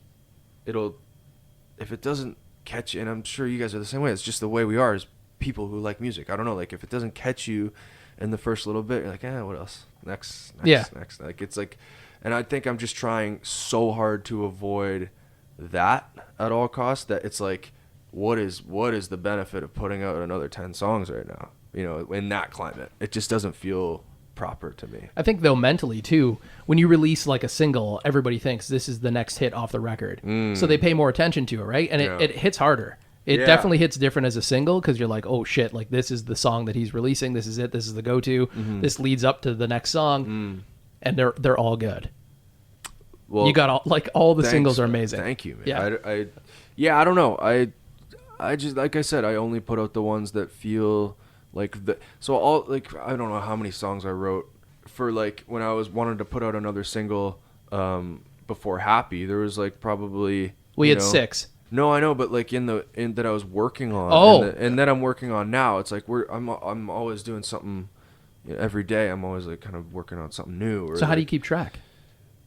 if it doesn't catch you, and I'm sure you guys are the same way, it's just the way we are as people who like music. I don't know, like if it doesn't catch you in the first little bit, you're like, what else? Next. Like it's like, and I think I'm just trying so hard to avoid that at all costs that it's like, what is the benefit of putting out another 10 songs right now? You know, in that climate, it just doesn't feel proper to me. I think though mentally too, when you release like a single, everybody thinks this is the next hit off the record, so they pay more attention to it, right? And it hits harder. It definitely hits different as a single because you're like, oh shit, like this is the song that he's releasing. This is it. This is the go-to. This leads up to the next song, and they're all good. Well, you got all the singles are amazing. Thank you, man. Yeah, I don't know. I just, like I said, I only put out the ones that feel like so all, like, I don't know how many songs I wrote for, like, when I was wanted to put out another single before Happy. There was like probably we had 6. No, I know, but like in that I was working on, and that I'm working on now. It's like I'm always doing something every day. I'm always like kind of working on something new. Or so how do you keep track?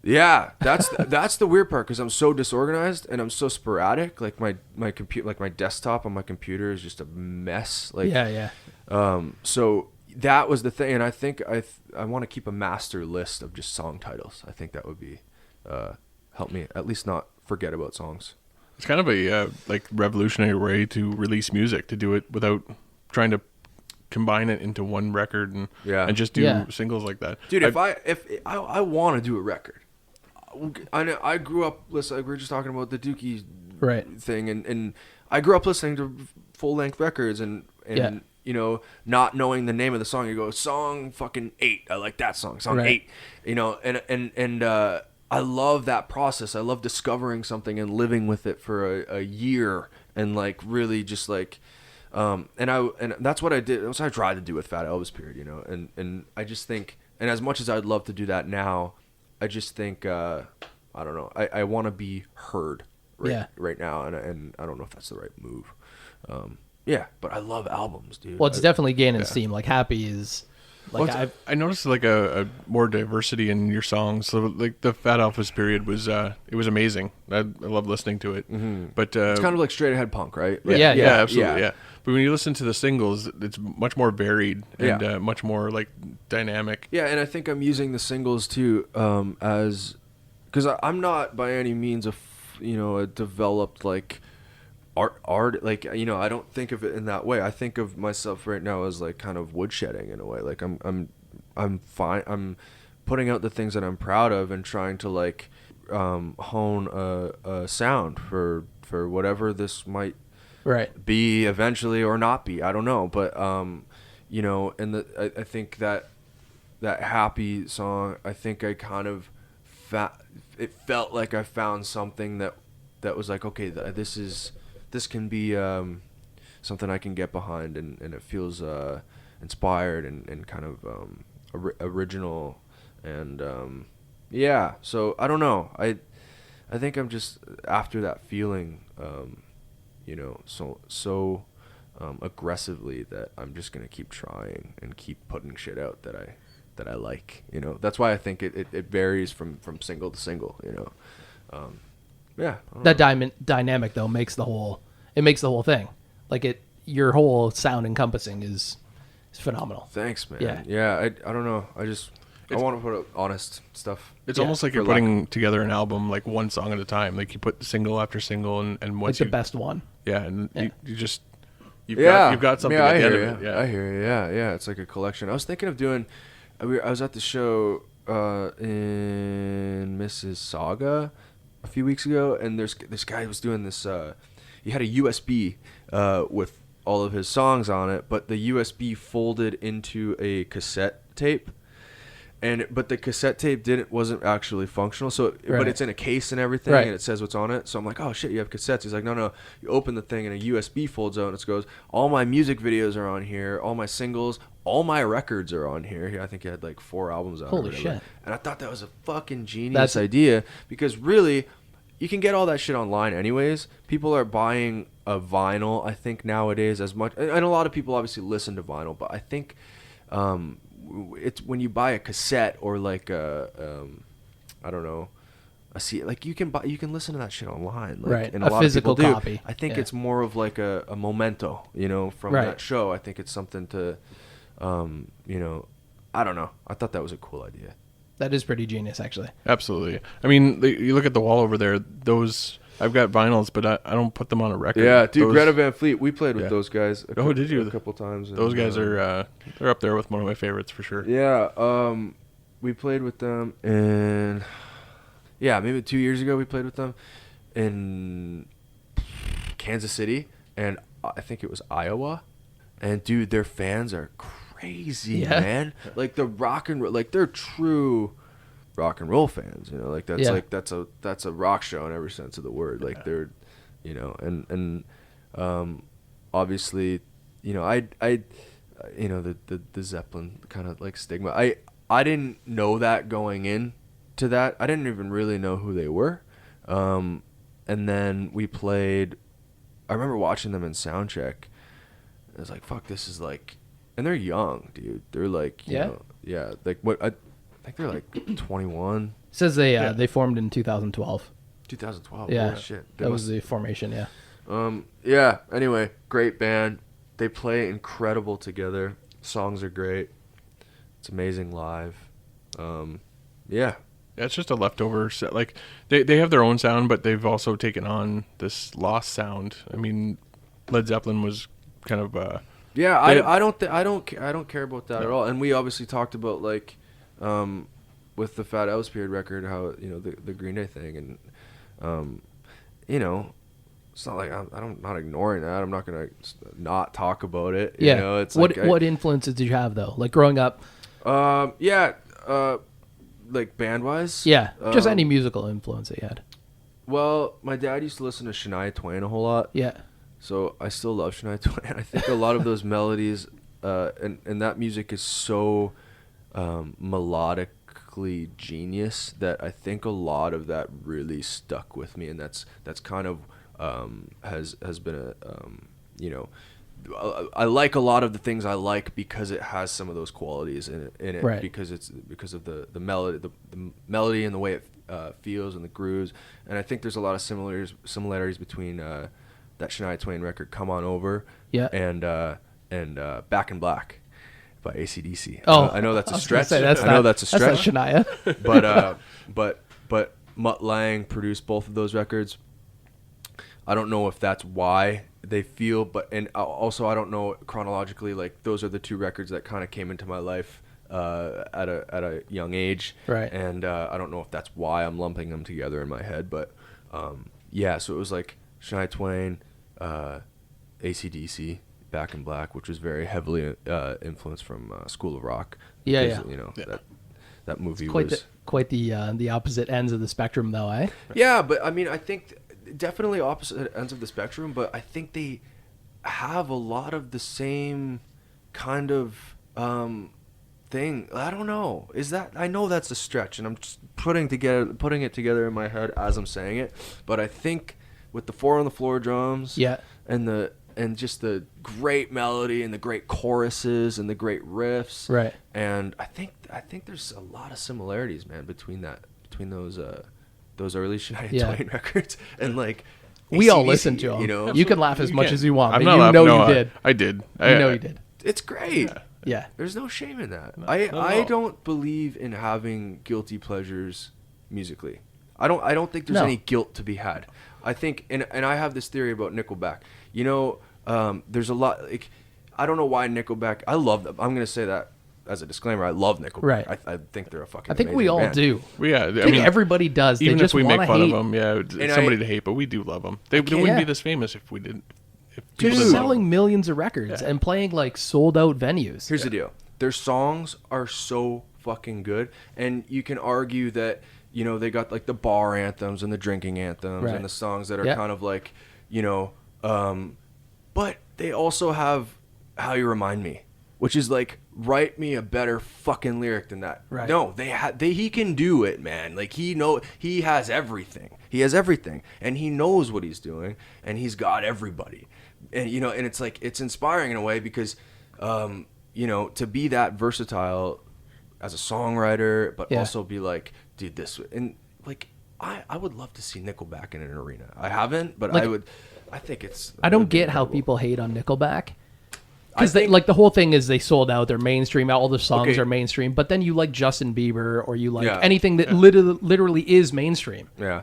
Yeah, that's the weird part because I'm so disorganized and I'm so sporadic. Like my computer, like my desktop on my computer is just a mess. Like so that was the thing, and I think I want to keep a master list of just song titles. I think that would be help me at least not forget about songs. It's kind of a like revolutionary way to release music, to do it without trying to combine it into one record and just do singles like that. Dude, if I want to do a record, I grew up listening. We were just talking about the Dookie thing, and I grew up listening to full length records and you know, not knowing the name of the song. You go, song fucking 8. I like that song. Song 8. You know, and I love that process. I love discovering something and living with it for a year and like really just like, and that's what I did. That's what I tried to do with Fat Elvis period, you know, and I just think, and as much as I'd love to do that now, I just think, I don't know. I want to be heard right now. And I don't know if that's the right move. But I love albums, dude. Well, it's definitely gaining steam. Like Happy is, like, well, I noticed like a more diversity in your songs. So like the Fat Elvis period was it was amazing. I love listening to it. But it's kind of like straight ahead punk, right? Like, absolutely. But when you llisten to the singles, it's much more varied and much more like dynamic. Yeah, and I think I'm using the singles too as, because I'm not by any means a developed like art, like, you know, I don't think of it in that way. I think of myself right now as like kind of woodshedding in a way. Like I'm fine. I'm putting out the things that I'm proud of and trying to like hone a sound for whatever this might be eventually or not be. I don't know, but you know, and I think that Happy song, I think I kind of it felt like I found something that was like, okay, this can be something I can get behind, and it feels inspired and kind of original, and so I don't know, I think I'm just after that feeling, you know, so aggressively that I'm just gonna keep trying and keep putting shit out that I like, you know. That's why I think it varies from single to single, you know. That dynamic though makes the whole thing. Like your whole sound encompassing is phenomenal. Thanks, man. Yeah, I don't know. I want to put out honest stuff. It's almost like you're putting together an album like one song at a time. Like you put single after single, and once like the best one. Yeah, and you've got something at the end of it. Yeah, I hear you. Yeah. It's like a collection. I was thinking of doing. I was at the show in Mississauga a few weeks ago, and this guy was doing this. He had a USB with all of his songs on it, but the USB folded into a cassette tape, but the cassette tape wasn't actually functional. So, but it's in a case and everything, and it says what's on it. So I'm like, oh shit, you have cassettes? He's like, no. You open the thing and a USB folds out, and it goes, all my music videos are on here, all my singles, all my records are on here. I think he had like 4 albums out. Holy shit! And I thought that was a fucking genius idea, because really, you can get all that shit online anyways. People are buying a vinyl, I think, nowadays as much. And a lot of people obviously listen to vinyl, but I think it's when you buy a cassette or like I don't know, like you can listen to that shit online, like, Right. and A a lot physical of people do. copy. I think Yeah. it's more of like a memento, from Right. that show. I think it's something to, I don't know. I thought that was a cool idea. That is pretty genius, actually. Absolutely. I mean, you look at the wall over there. Those I've got vinyls, but I don't put them on a record. Yeah, dude, Those, Greta Van Fleet. We played with Yeah. those guys. Did you? A couple times. Those and, guys are they're up there with one of my favorites for sure. Yeah, we played with them, and maybe 2 years ago we played with them in Kansas City, and I think it was Iowa. And dude, their fans are crazy, Yeah. man. Like the rock and roll, like they're true rock and roll fans. Like that's Yeah. like that's a rock show in every sense of the word. Like they're, and obviously, the Zeppelin kind of like stigma. I didn't know that going into that. I didn't even really know who they were. And then we played. I remember watching them in soundcheck. I was like, "Fuck, this is like," and they're young, dude. They're like, like what? I think they're like 21. It says they formed in 2012. 2012. Yeah. Holy shit. That was the formation. Yeah. Yeah. Anyway, great band. They play incredible together. Songs are great. It's amazing live. Yeah. Yeah, it's just a leftover set. Like they have their own sound, but they've also taken on this lost sound. I mean, Led Zeppelin was kind of Yeah, I don't care about that at all. And we obviously talked about like with the Fat Elvis Period record how the Green Day thing, and it's not like I'm not ignoring that. I'm not gonna not talk about it. Yeah. It's what influences did you have though? Like growing up? Like band wise. Yeah. Just any musical influence that you had. Well, my dad used to listen to Shania Twain a whole lot. Yeah. So I still love Shania Twain. I think a lot of those melodies, and that music is so melodically genius that I think a lot of that really stuck with me, and that's kind of has been I like a lot of the things I like because it has some of those qualities in it, Right. because of the melody, the melody and the way it feels and the grooves, and I think there's a lot of similarities between that Shania Twain record, Come On Over, Yeah. and Back in Black by AC/DC. Oh, I know that's I a was gonna stretch. say, that's I know not- that's a stretch. That's not Shania. but Mutt Lange produced both of those records. I don't know if that's why they feel, and also I don't know chronologically, like those are the two records that kind of came into my life at a young age, Right. And I don't know if that's why I'm lumping them together in my head, but so it was like Shania Twain, AC/DC, Back in Black, which was very heavily influenced from School of Rock. Yeah, Because, that movie Quite was the opposite ends of the spectrum, though, eh? Yeah, but I mean, I think definitely opposite ends of the spectrum, but I think they have a lot of the same kind of thing. I don't know. I know that's a stretch, and I'm just putting it together in my head as I'm saying it, but I think with the 4 on the floor drums, Yeah. and just the great melody and the great choruses and the great riffs, Right. and I think there's a lot of similarities, man, between those early Shania Twain records and like We all AC/DC, listened to them. You can laugh as much can't- as you want, I'm but not you laughing. know No, you did. I did. You know you did. It's great. Yeah. There's no shame in that. not at I all. don't believe in having guilty pleasures musically. I don't think there's No. any guilt to be had. I think, and I have this theory about Nickelback. There's a lot, like, I don't know why Nickelback, I love them. I'm going to say that as a disclaimer. I love Nickelback. Right. I think they're a fucking I think we amazing all band. do. Well, yeah, I think everybody does. They Even just if we make wanna fun hate. of them, it's And somebody to hate, but we do love them. They wouldn't yeah. be this famous if we didn't. If They're people didn't love selling 'em. millions of records and playing like sold out venues. Here's the deal. Their songs are so fucking good, and you can argue that they got like the bar anthems and the drinking anthems Right. and the songs that are Yeah. kind of like but they also have How You Remind Me, which is like, write me a better fucking lyric than that. Right. No, he can do it, man. Like he has everything. He has everything, and he knows what he's doing, and he's got everybody, and and it's like, it's inspiring in a way because to be that versatile as a songwriter, but Yeah. also be like, dude, this, and like I would love to see Nickelback in an arena. I haven't, but Like, I think it's. I it don't would be get how incredible. people hate on Nickelback. I Because think- like the whole thing is they sold out, they're mainstream, all the songs Okay. are mainstream, but then you like Justin Bieber or you like Yeah. anything that literally is mainstream. Yeah,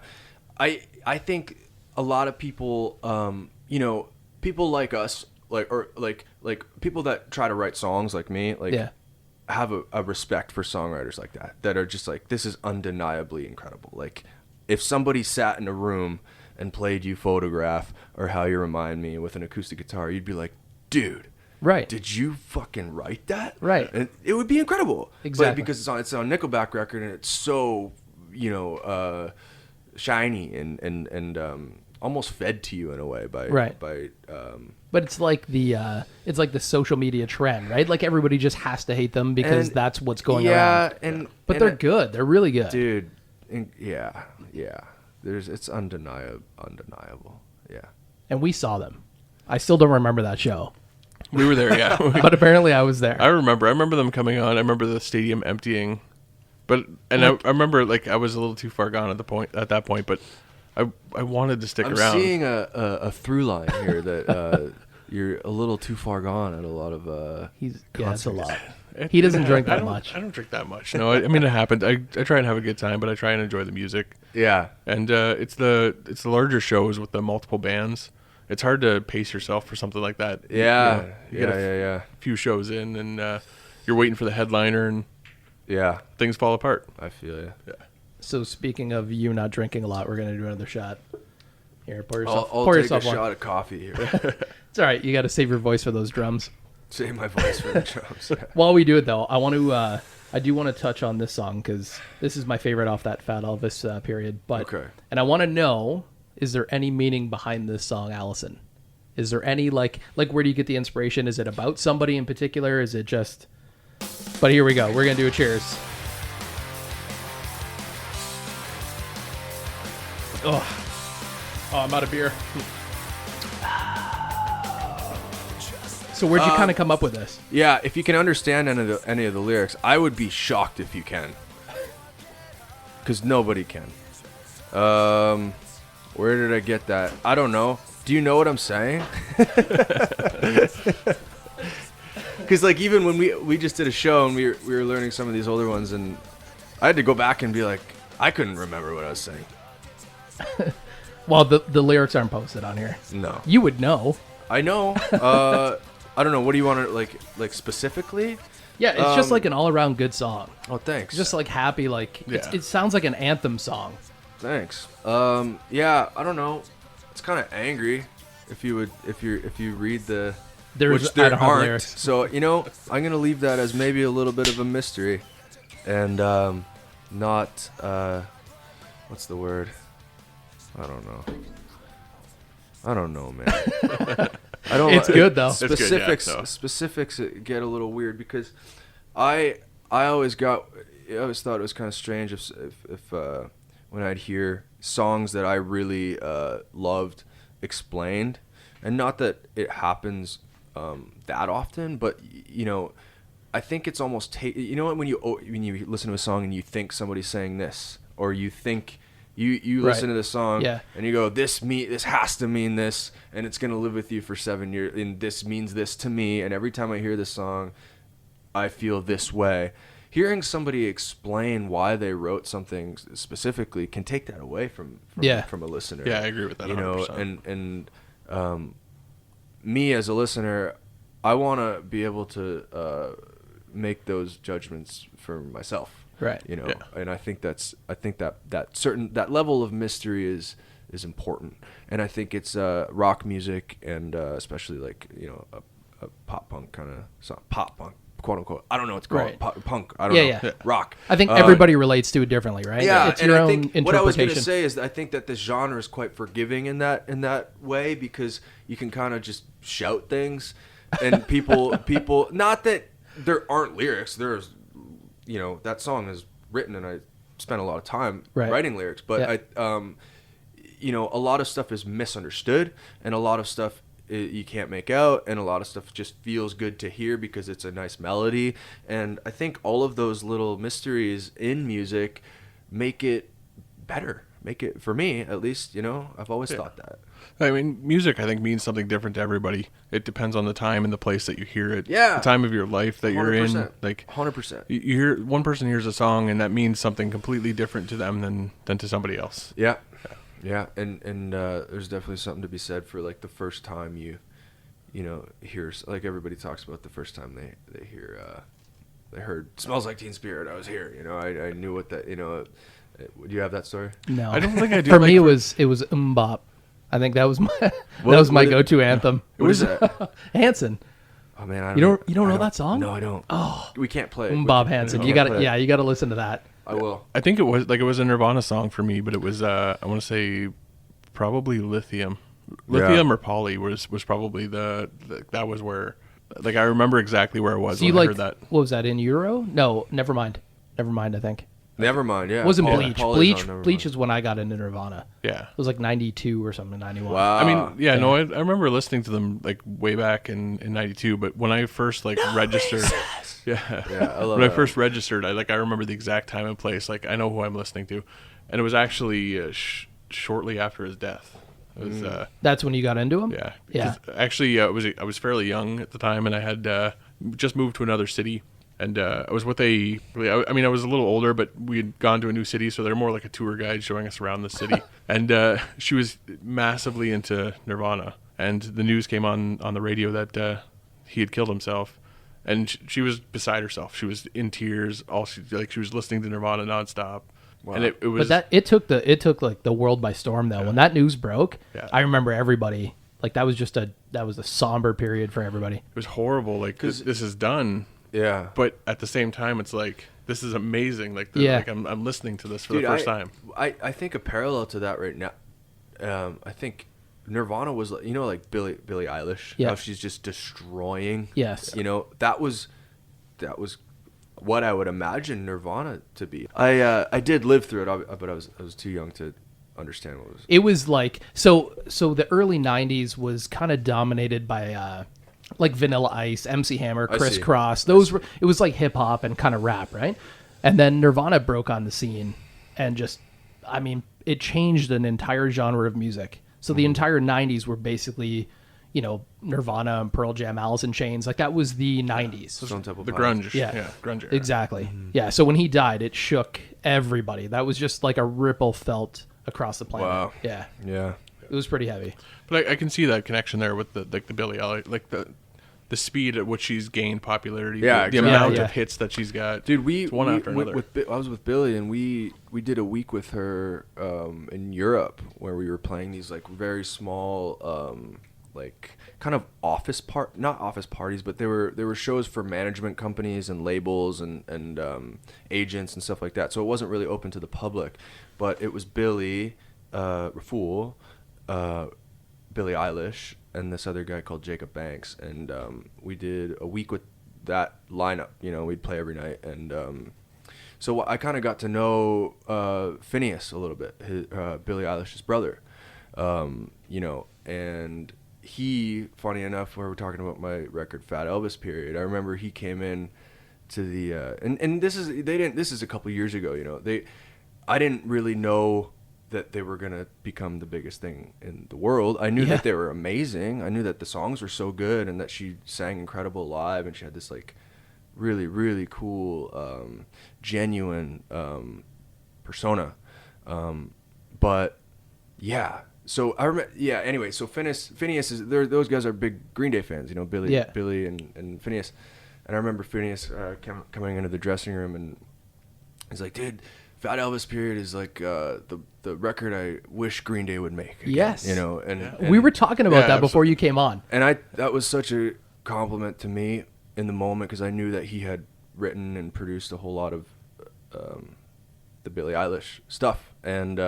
I think a lot of people, people like us, like people that try to write songs like me, like Yeah. have a respect for songwriters like that are just like, this is undeniably incredible. Like, if somebody sat in a room and played you Photograph or How You Remind Me with an acoustic guitar, you'd be like, dude. Right. Did you fucking write that? Right. And it would be incredible. Exactly. But because it's on Nickelback record and it's so, shiny and almost fed to you in a way by Right. But it's like the social media trend, right? Like everybody just has to hate them because And- that's what's going yeah, around. But they're good. They're really good. dude. Yeah. It's undeniable. Yeah. And we saw them. I still don't remember that show, We were there, yeah. but apparently I was there. I remember them coming on. I remember the stadium emptying. But I remember like I was a little too far gone at that point, but I wanted to stick I'm around. seeing a through line here that you're a little too far gone at a lot of It's a lot. It- He doesn't drink I that don't- much. I don't drink that much. No, I mean it happened. I try and have a good time, but I try and enjoy the music. yeah. And it's the larger shows with the multiple bands. It's hard to pace yourself for something like that. Yeah. You get a few shows in, and you're waiting for the headliner, and Yeah. things fall apart. I feel you. Yeah. So speaking of you not drinking a lot, we're gonna do another shot. Here, pour I'll pour take yourself a one. shot of coffee here. It's all right. You got to save your voice for those drums. Save my voice for the drums. While we do it though, I do want to touch on this song because this is my favorite off that Fat Elvis period. But Okay. and I want to know, is there any meaning behind this song, Allison? Is there any like where do you get the inspiration? Is it about somebody in particular? Is it just? But here we go. We're gonna do a cheers. Oh, I'm out of beer. So where'd you kind of come up with this? Yeah, if you can understand any of the lyrics, I would be shocked if you can. Because nobody can. Where did I get that? I don't know. Do you know what I'm saying? Because like even when we just did a show and we were learning some of these older ones, and I had to go back and be like, I couldn't remember what I was saying. Well, the lyrics aren't posted on here. No, You would know. I know. I don't know. What do you want to like specifically? Yeah, it's just like an all-around good song. Oh, thanks. Just like happy, like Yeah. it sounds like an anthem song. Thanks. Yeah, I don't know. It's kind of angry if you read the There's which I there don't have aren't. lyrics. So I'm gonna leave that as maybe a little bit of a mystery, and not what's the word? I don't know, man. I don't. It's good, though. It's good, yeah, Specifics no. specifics get a little weird because I always thought it was kind of strange if when I'd hear songs that I really loved explained, and not that it happens that often, but I think it's almost when you listen to a song and you think somebody's saying this, or you think you Right. listen to the song Yeah. and you go, this has to mean this, and it's gonna live with you for 7 years, and this means this to me, and every time I hear this song I feel this way. Hearing somebody explain why they wrote something specifically can take that away from a listener. Yeah, I agree with that 100%. And me as a listener, I want to be able to make those judgments for myself. Right. Yeah. And I think that level of mystery is important, and I think it's rock music, and especially like a pop punk kind of song, pop punk, quote unquote. I don't know what it's called. Right. Punk. I don't Yeah, know. yeah. Rock. I think everybody relates to it differently, right? Yeah, It's and your I own think interpretation. what I was going to say is that I think that this genre is quite forgiving in that way, because you can kind of just shout things, and people not that there aren't lyrics. There's that song is written, and I spent a lot of time Right. writing lyrics, but Yeah. a lot of stuff is misunderstood, and a lot of stuff you can't make out, and a lot of stuff just feels good to hear because it's a nice melody. And I think all of those little mysteries in music make it better, make it for me at least. I've always thought that. I mean, music, I think, means something different to everybody. It depends on the time and the place that you hear it. Yeah. The time of your life that you're in. Like 100%. you hear one person hears a song and that means something completely different to them than to somebody else. Yeah. Yeah. And there's definitely something to be said for like the first time you hear, like everybody talks about the first time they hear, they heard "Smells Like Teen Spirit." I was here, I knew what that, do you have that story? No, I don't think I do. For me, it was Mbop. I think that was my go-to anthem. What is that? Hanson. Oh man, I You don't know that song? No, I don't. Oh, we can't play it. Bob Hanson. You got to you got to listen to that. I will. I think it was a Nirvana song for me, but it was I want to say probably Lithium. Lithium or Poly was probably that was where, like, I remember exactly where it was when I heard that. What was that, in Euro? No, never mind, I think. Nevermind, yeah. It wasn't Paul- Bleach. Paul Bleach is when I got into Nirvana. Yeah. It was like 92 or something, 91. Wow. I mean, yeah, no, I remember listening to them like way back in 92, but when I first registered, Yeah, I love when I that. first registered, I remember the exact time and place. Like, I know who I'm listening to, and it was actually shortly after his death. It was That's when you got into him? yeah. Yeah. Because actually, I was fairly young at the time, and I had just moved to another city. And I was with I was a little older, but we had gone to a new city, so they're more like a tour guide showing us around the city. And she was massively into Nirvana. And the news came on the radio that he had killed himself. And she was beside herself. She was in tears. She was listening to Nirvana nonstop. Wow. And it was. But it took like the world by storm though. Yeah. When that news broke, I remember everybody, like, that was a somber period for everybody. It was horrible. Like, this is done. Yeah. But at the same time, it's like, this is amazing. Like, like I'm listening to this for the first time. I think a parallel to that right now, I think Nirvana was, like Billie Eilish. Yeah. How she's just destroying. Yes. That was what I would imagine Nirvana to be. I did live through it, but I was too young to understand what it was. It was like, so the early 90s was kind of dominated by like Vanilla Ice, MC Hammer, Criss Cross. It was like hip hop and kind of rap, right? And then Nirvana broke on the scene and just, I mean, it changed an entire genre of music. So the entire 90s were basically, Nirvana and Pearl Jam, Alice in Chains. Like, that was the 90s. The grunge. Yeah, grunge era. Exactly. Mm-hmm. Yeah, so when he died, it shook everybody. That was just like a ripple felt across the planet. Wow. Yeah. Yeah. It was pretty heavy. But I can see that connection there with the Billie Eilish, like the speed at which she's gained popularity. Yeah, the amount of hits that she's got. Dude, after another. I was with Billy, and we did a week with her in Europe where we were playing these like very small like kind of not office parties, but they were shows for management companies and labels and agents and stuff like that. So it wasn't really open to the public, but it was Billy Raffoul, Billie Eilish, and this other guy called Jacob Banks, and we did a week with that lineup. We'd play every night, and so I kind of got to know Phineas a little bit, Billie Eilish's brother, and he, funny enough, where we're talking about my record Fat Elvis period, I remember he came in to the and this is a couple years ago. I didn't really know that they were going to become the biggest thing in the world. I knew that they were amazing. I knew that the songs were so good and that she sang incredible live, and she had this like really, really cool, genuine persona. But yeah, so I remember, anyway, so Phineas is, those guys are big Green Day fans, Billy and Phineas. And I remember Phineas coming into the dressing room, and he's like, dude, Fat Elvis period is like the record I wish Green Day would make again, yes, and we were talking about that before you came on, and that was such a compliment to me in the moment, because I knew that he had written and produced a whole lot of the Billie Eilish stuff, and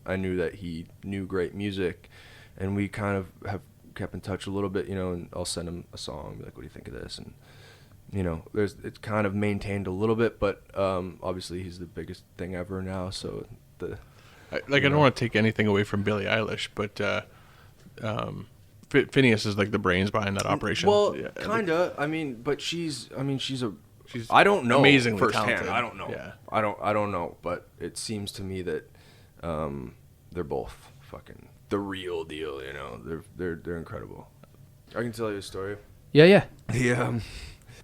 I knew that he knew great music, and we kind of have kept in touch a little bit, and I'll send him a song, be like, what do you think of this? And it's kind of maintained a little bit, but obviously he's the biggest thing ever now. So I don't want to take anything away from Billie Eilish, but Phineas is like the brains behind that operation. Well, kinda. I don't know amazingly firsthand. talented. I don't know. Yeah. I don't know. But it seems to me that they're both fucking the real deal. You know, they're incredible. I can tell you a story. Yeah. Yeah.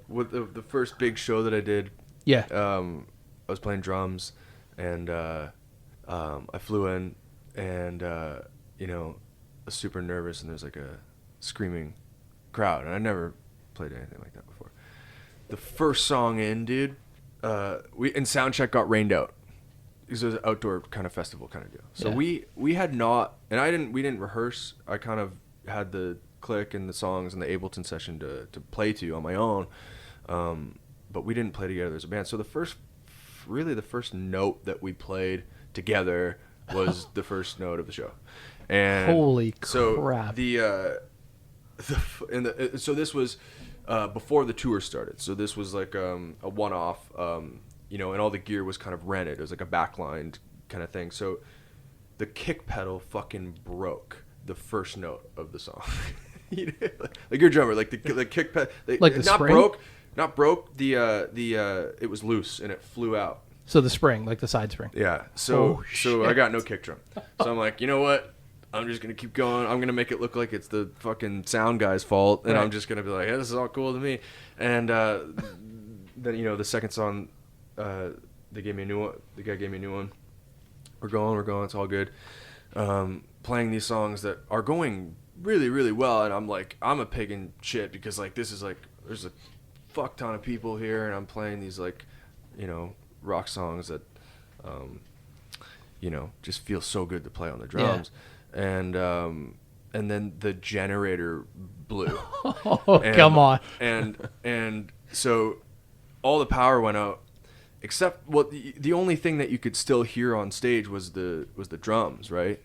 With the first big show that I did. Yeah. I was playing drums, and I flew in, and you know, I was super nervous, and there's like a screaming crowd, and I never played anything like that before. The first song in, dude, we in soundcheck got rained out because it was an outdoor kind of festival kind of deal. So we had not, and we didn't rehearse. I kind of had the click and the songs and the Ableton session to play to on my own, but we didn't play together as a band. So the first note that we played together was the first note of the show. And holy crap! So this was before the tour started. So this was like a one-off, you know, and all the gear was kind of rented. It was like a backlined kind of thing. So the kick pedal fucking broke the first note of the song. Like your drummer, like the kick pedal, like the not spring? Not broke. It was loose and it flew out. So the spring, like the side spring. Yeah. So I got no kick drum. So I'm like, you know what? I'm just gonna keep going. I'm gonna make it look like it's the fucking sound guy's fault, and I'm just gonna be like, "Yeah, this is all cool to me." And then, you know, the second song, they gave me a new one. The guy gave me a new one. We're going. It's all good. Playing these songs that are going really, really well, and I'm like, I'm a pig in shit because like this is like there's a fuck ton of people here, and I'm playing these like, you know, rock songs that, you know, just feel so good to play on the drums. Yeah. And then the generator blew. Oh, come on. And so all the power went out, except the only thing that you could still hear on stage was the drums, right?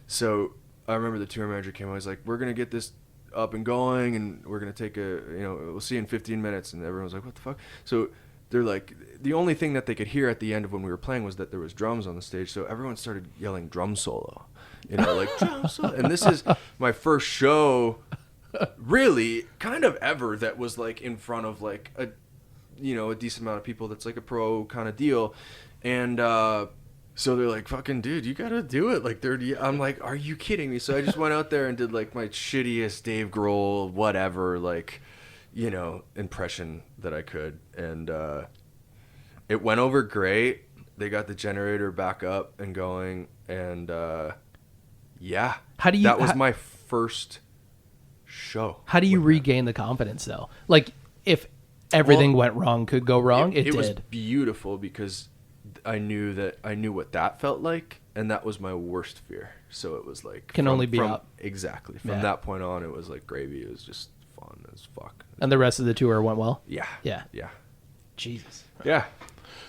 So I remember the tour manager came out. He's like, "We're gonna get this up and going, and we're gonna take we'll see you in 15 minutes." And everyone was like, "What the fuck?" So they're like, the only thing that they could hear at the end of when we were playing was that there was drums on the stage. So everyone started yelling drum solo, you know, like drum solo. And this is my first show, really, kind of ever, that was like in front of like a decent amount of people. That's like a pro kind of deal. And so they're like, "Fucking dude, you gotta do it." Like I'm like, "Are you kidding me?" So I just went out there and did like my shittiest Dave Grohl, whatever, like, you know, impression that I could, and it went over great. They got the generator back up and going, and yeah, that was my first show. How do you regain the confidence though? Like, if everything went wrong, could go wrong, it did. Was beautiful because I knew what that felt like, and that was my worst fear. So it was like only be up. Exactly. From that point on, it was like gravy. It was just fun as fuck. And the rest of the tour went well? Yeah. Jesus. Yeah.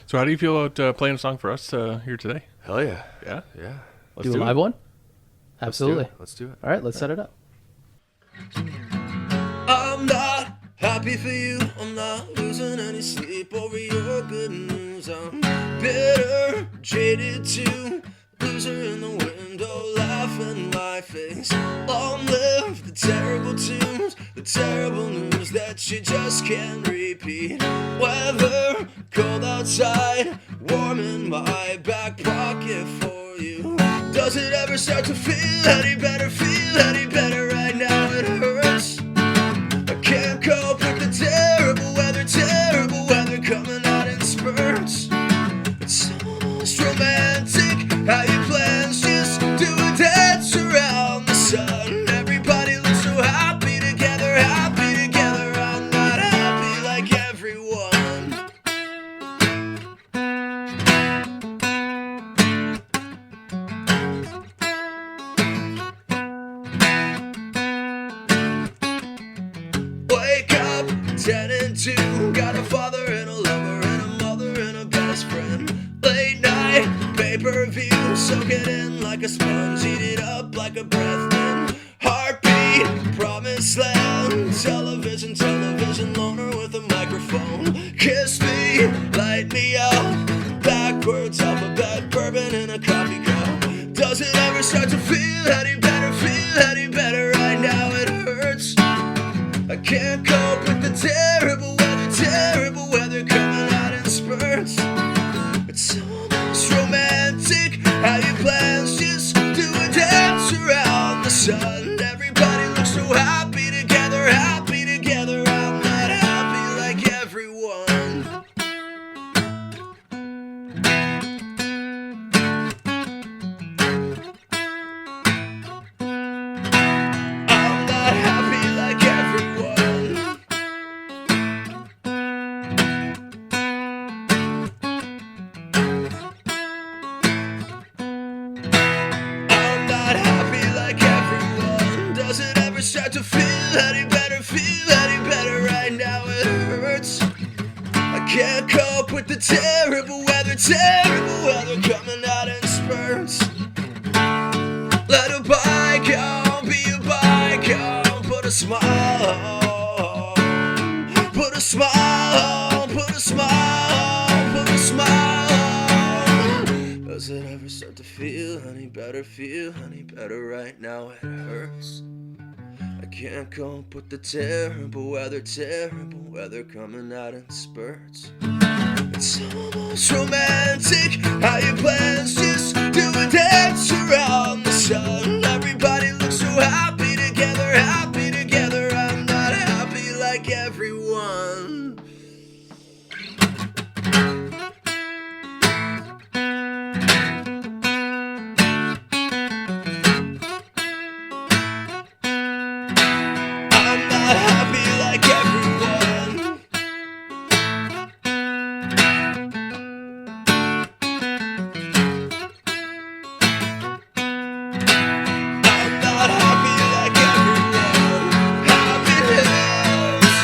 So how do you feel about playing a song for us here today? Hell yeah. Yeah? Yeah. Let's do a live one? Absolutely. Let's do it. All right, let's set it up. I'm not happy for you. I'm not losing any sleep over your good news. I'm bitter, jaded too. Loser in the window, laughing my face. Long live the terrible tunes, the terrible news that you just can't repeat. Weather, cold outside, warm in my back pocket for you. Does it ever start to feel any better right now? It hurts. I can't cope with the terrible weather coming out in spurts. It's almost romantic how your plans just do a dance around the sun. Everybody looks so happy together. I'm not happy like everyone. Wake up, 10 and 2. Got a father and a lover and a mother and a best friend. Late night, pay-per-view. Soak it in like a sponge. Eat it up like a breath mint. Heartbeat, promised land. Television, loner with a microphone. Kiss me, light me up. Backwards, alphabet, bourbon in a coffee cup. Does it ever start to feel any better right now? It hurts. I can't cope with the terrible weather coming out in spurts. It's almost romantic how you plan can't cope with the terrible weather coming out in spurts. Let a bygone be a bygone. Put a smile on. Put a smile on. Put a smile on. Put a smile on. Does it ever start to feel any better? Feel any better right now? It hurts. I can't cope with the terrible weather coming out in spurts. It's almost romantic how your plans just do a dance around the sun. Everybody looks so happy together. I'm not happy like everyone. I'm not happy like everyone. I'm not happy like everyone. Happiness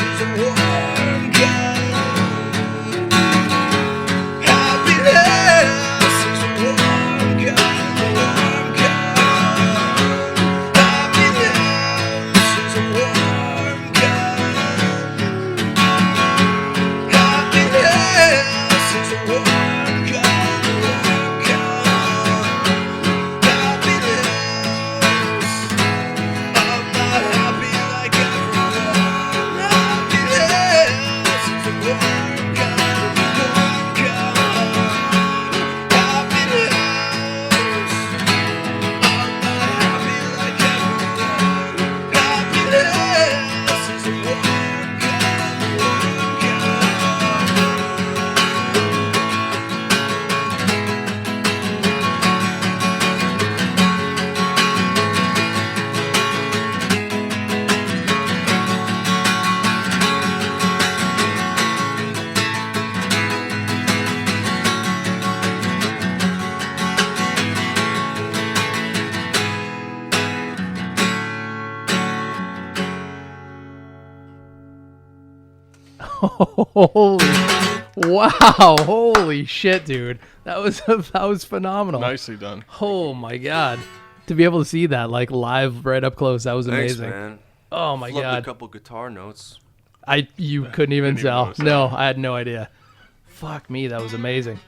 is a warm gun. Happiness is a warm gun. Warm gun. Happiness is a warm gun. Happiness is a warm gun. Warm gun. Happiness. I'm not happy like everyone. Happiness is a warm gun. Warm gun. Happiness. I'm not happy like everyone. Happiness is a warm gun. Warm gun. Holy, wow, holy shit, dude. That was phenomenal. Nicely done. Oh my god. To be able to see that like live right up close, that was Thanks, amazing. man. Oh my Flipped a god. couple guitar notes. You couldn't even Didn't even tell. notice No, I had no idea. Fuck me, that was amazing.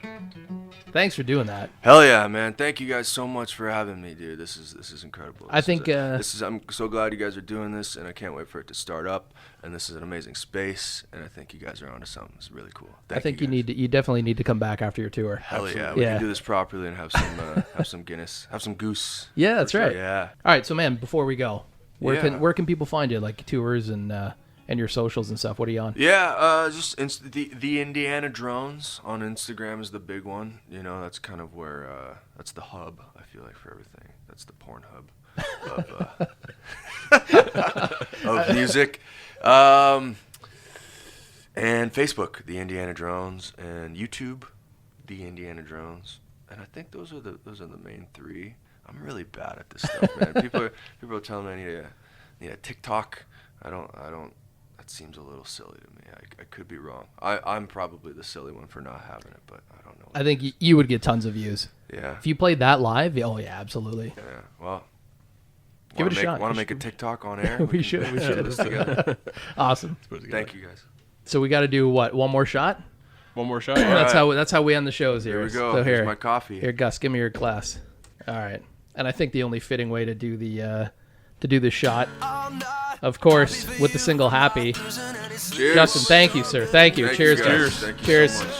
Thanks for doing that. Hell yeah, man! Thank you guys so much for having me, dude. This is incredible. I think, I'm so glad you guys are doing this, and I can't wait for it to start up. And this is an amazing space, and I think you guys are onto something. It's really cool. I think you guys. you definitely need to come back after your tour. Hell yeah, we Yeah. can do this properly and have some have some Guinness, have some goose. Yeah, that's right. Yeah. All right, so man, before we go, where Yeah. can people find you, like tours and your socials and stuff? What are you on? Yeah, just the Indiana Drones on Instagram is the big one. You know, that's kind of where that's the hub. I feel like for everything. That's the porn hub of music. And Facebook, the Indiana Drones, and YouTube, the Indiana Drones. And I think those are the main three. I'm really bad at this stuff, man. People are telling me I need a TikTok. I don't. That seems a little silly to me. I could be wrong. I'm probably the silly one for not having it, but I don't know. I think you would get tons of views. Yeah. If you played that live, oh yeah, absolutely. Yeah. Well. Give it a shot. Want to make a TikTok on air? We should. do this together. Awesome. Thank you guys. So we got to do what? One more shot? One more shot. Yeah. That's how we end the shows here. Here we go. So Here's my coffee. Here, Gus, give me your glass. All right. And I think the only fitting way to do the shot, of course, with the single "Happy." Cheers. Justin, thank you, sir. Thank you. Thank Cheers, you guys. guys. Thank you Cheers. so much.